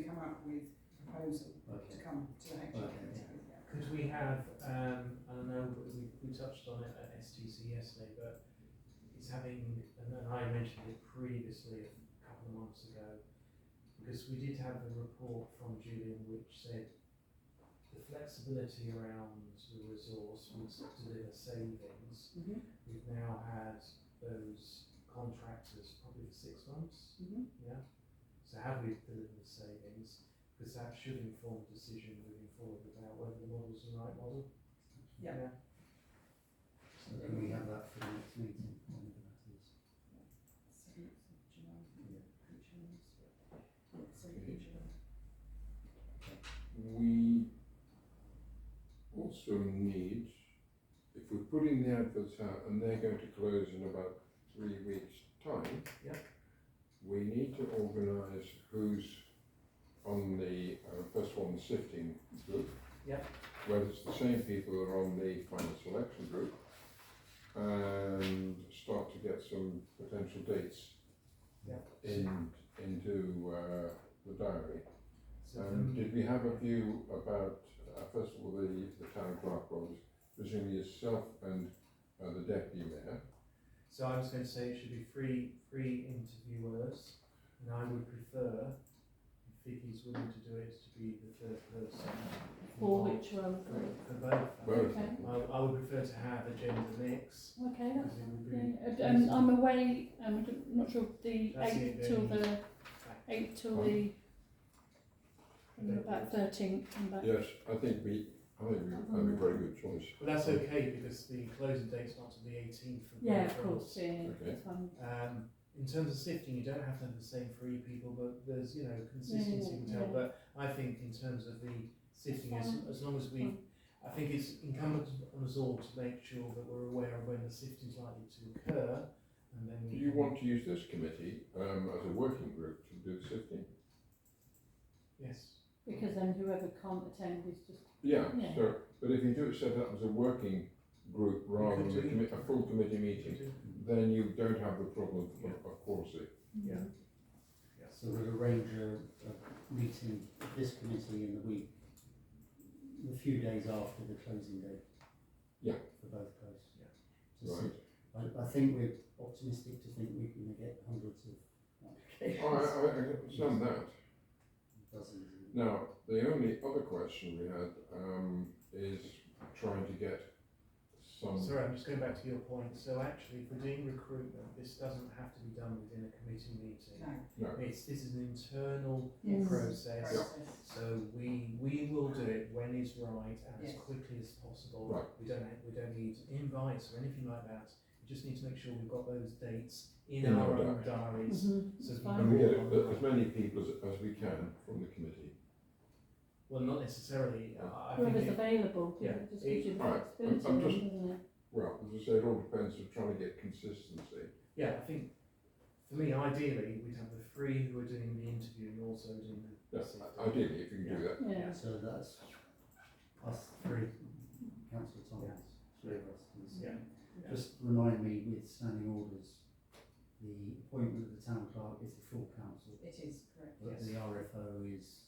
come up with a proposal to okay. come to the HR Okay. Committee. Yeah. Could we have, I don't know, we touched on it at STC yesterday, but it's having, and I mentioned it previously a couple of months ago, because we did have a report from Julian which said the flexibility around the resource would deliver savings. Mhm. We've now had those contractors probably for 6 months, Mhm. yeah? So have we delivered the savings? Because that should inform a decision moving forward about whether the model's the right model. Yeah. So can we have that for the next meeting, whenever that is? 7th of July. Yeah. Which one's? Yeah, 7th of July. we also need, if we're putting the adverts out and they're going to close in about 3 weeks' time, Yeah. we need to organise who's on the, first of all, the sifting group. Yeah. Whether it's the same people that are on the final selection group, and start to get some potential dates Yeah. into the diary. So Did we have a view about, first of all, the town clerk roles, presumably yourself and the deputy mayor? So I was going to say it should be three interviewers, and I would prefer, if Vicky's willing to do it, to be the third person. For which role? For both. Both. Okay. I would prefer to have a gender mix. Okay, that's because it would fine. be Yeah. I'm away. I'm not sure the That's 8th it, till then. the 8th till the about 13th. I'm back. Yes, I think that'd be a very good choice. But that's okay because the closing date's not till the 18th. For Yeah, both of roles. course. Yeah, Okay. that's fine. In terms of sifting, you don't have to have the same 3 people, but there's consistency you can tell. Yeah. But I think in terms of the sifting, That's fine. as long as we, I think it's incumbent on us all to make sure that we're aware of when the sifting is likely to occur, and then we. Do you can- want to use this committee as a working group to do the sifting? Yes. Because then whoever can't attend is just Yeah, Yeah. so, but if you do it set up as a working group rather could than do. a full committee meeting, then you don't have the problem Yeah. of quality. Yeah. So we'll arrange a meeting of this committee in the week, a few days after the closing date. Yeah. For both posts. Yeah. To Right. see- I think we're optimistic to think we're going to get hundreds of applications. I understand that. Dozens. Now, the only other question we had is trying to get some. Sorry, I'm just going back to your point. So actually, if we're doing recruitment, this doesn't have to be done within a committee meeting. No. No, This is an internal Yes. process. Process. So we will do it when is right and as Yes. quickly as possible. Right. We don't need invites or anything like that. We just need to make sure we've got those dates in In our our own diaries. Mhm, So that's we fine. and we get as many people as we can from the committee. Well, not necessarily. I Whoever's think available, 'cause yeah, it just gives you the Alright, flexibility, I'm then, just- doesn't it? Well, as I say, it all depends on trying to get consistency. I think for me, ideally, we'd have the 3 who are doing the interview and also doing the Yeah, sifting. ideally, if you can do that. Yeah. So that's us 3, councillor Thomas, 3 of us. can see. Yeah. Just remind me with standing orders, the appointment of the town clerk is the full council, It is correct. but Yes. the RFO is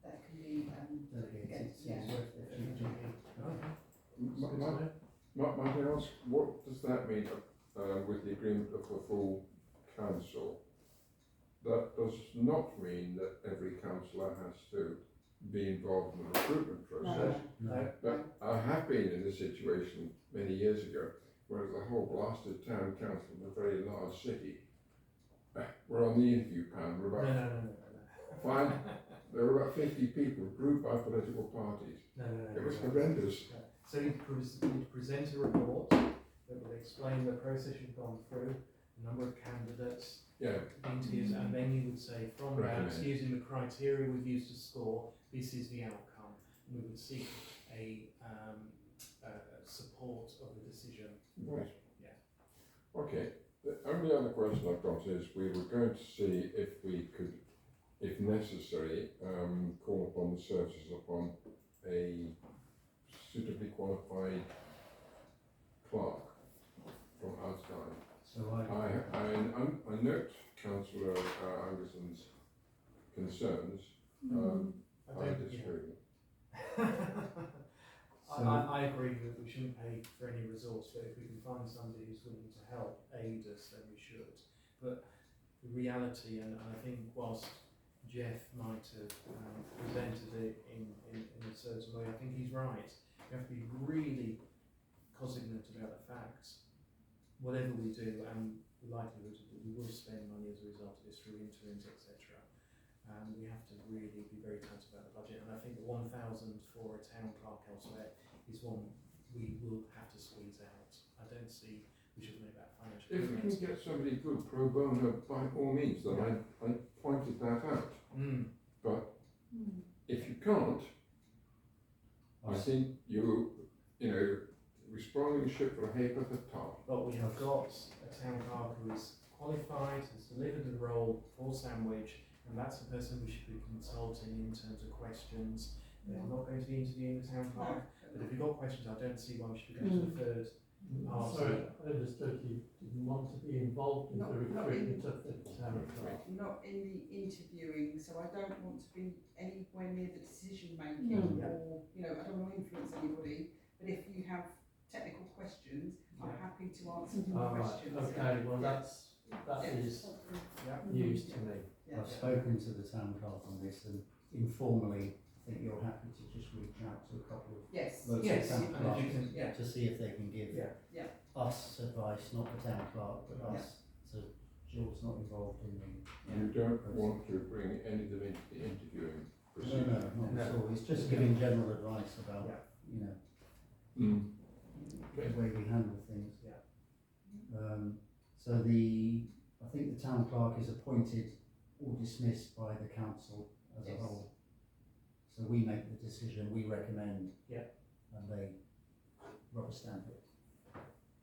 That can be delegated yeah. to Okay. Might I ask, what does that mean with the agreement of the full council? That does not mean that every councillor has to be involved in the recruitment process. No. But I have been in this situation many years ago, where the whole blasted town council in a very large city were on the interview panel. We're about five, there were about 50 people grouped by political parties. It was horrendous. So you'd present a report that would explain the process you've gone through, the number of candidates, Yeah, the interviews, and then you would say, from that, Recommend. using the criteria we've used to score, this is the outcome. And we would seek a support of the decision. right. Yeah. Okay, the only other question I've got is we were going to see if we could, if necessary, call upon the services upon a suitably qualified clerk from outside. So I note Councillor Anderson's concerns. I disagree. I agree that we shouldn't pay for any resource, but if we can find somebody who's willing to help aid us, then we should. But the reality, and I think whilst Jeff might have presented it in a certain way, I think he's right. You have to be really cognizant about the facts. Whatever we do, and the likelihood that we will spend money as a result of this through interims, etc. We have to really be very tight about the budget, and I think the 1,000 for a town clerk elsewhere is one we will have to squeeze out. I don't see we should make that financial. If we can get somebody good pro bono, by all means, then I pointed that out. But if you can't, I think you know, responding ship for a heap at the top. But we have got a town clerk who is qualified, has delivered the role for Sandwich, and that's the person we should be consulting in terms of questions. They're not going to be interviewing the town clerk, but if you've got questions, I don't see why we should be going to the third party. Sorry, I understood you didn't want to be involved in the recruitment of the town clerk. Not in the interviewing, so I don't want to be anywhere near the decision making, or I don't want to influence anybody. But if you have technical questions, I'm happy to answer the questions. Okay, well that is news to me. I've spoken to the town clerk on this, and informally, I think you're happy to just reach out to a couple of local town clerks to see if they can give us advice, not the town clerk, but us. So Jill's not involved in the. You don't want to bring any of them into the interviewing procedure. No, not at all. It's just giving general advice about the way we handle things. So I think the town clerk is appointed or dismissed by the council as a whole. So we make the decision, we recommend, and they rubber stamp it.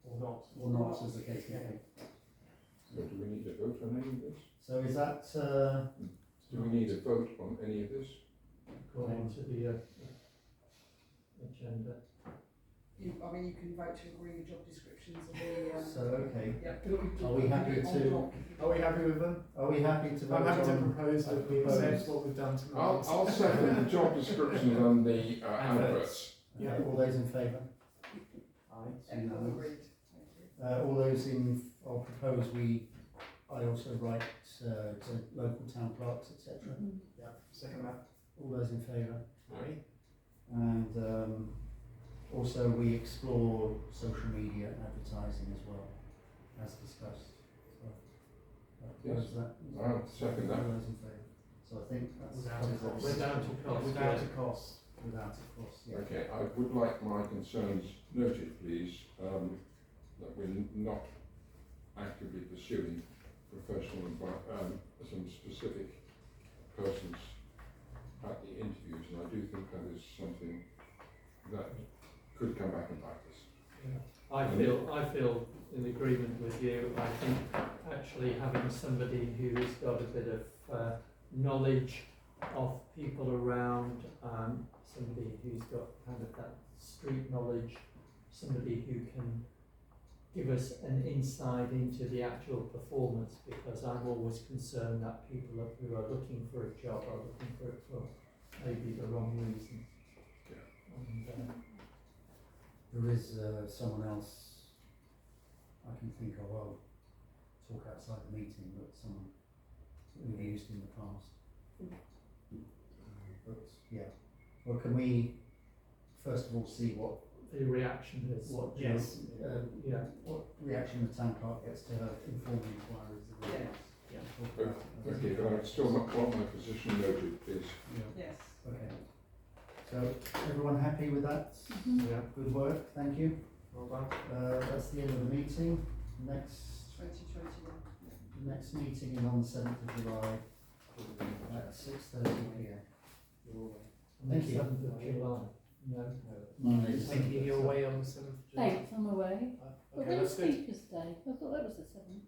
Or not, as the case may be. So do we need a vote on any of this? So is that, Do we need a vote on any of this? According to the agenda. You can vote to agree with job descriptions of the. so okay. Are we happy to? Are we happy with them? Are we happy to vote I'm happy to on? propose that we accept what we've done tonight. I'll second the job descriptions and the adverts. All those in favour? Everyone agreed. All those I'll propose I also write to local town clerks, etc. Second that. All those in favour? Aye. And also we explore social media advertising as well, as discussed. So, Yes. I'll second that. All those in favour? So I think that's Without a cost. Without a cost. without a cost, yeah. Okay, I would like my concerns noted, please, that we're not actively pursuing professional some specific persons at the interviews, and I do think that is something that could come back and bite us. I feel in agreement with you. I think actually having somebody who's got a bit of knowledge of people around, somebody who's got kind of that street knowledge, somebody who can give us an insight into the actual performance, because I'm always concerned that people who are looking for a job are looking for it for maybe the wrong reason. Yeah. And, There is someone else I can think of, I'll talk outside the meeting, but someone we've used in the past. But yeah, well, can we first of all see what The reaction is. Yes. Yeah. what reaction the town clerk gets to her informal inquiries that we Yeah. Yeah. talk about it. Okay, but I still want my position noted, please. Yes. Okay. So everyone happy with that? Mhm. Yeah. Good work, thank you. Well done. That's the end of the meeting. Next 2021. next meeting is on the 7th of July at 6:30 p.m. Thank you. 7th of July. No. Thank you. You're away on the 7th of July. 8th, I'm away. But Okay, then that's good. Speaker's Day, I thought that was the 7th.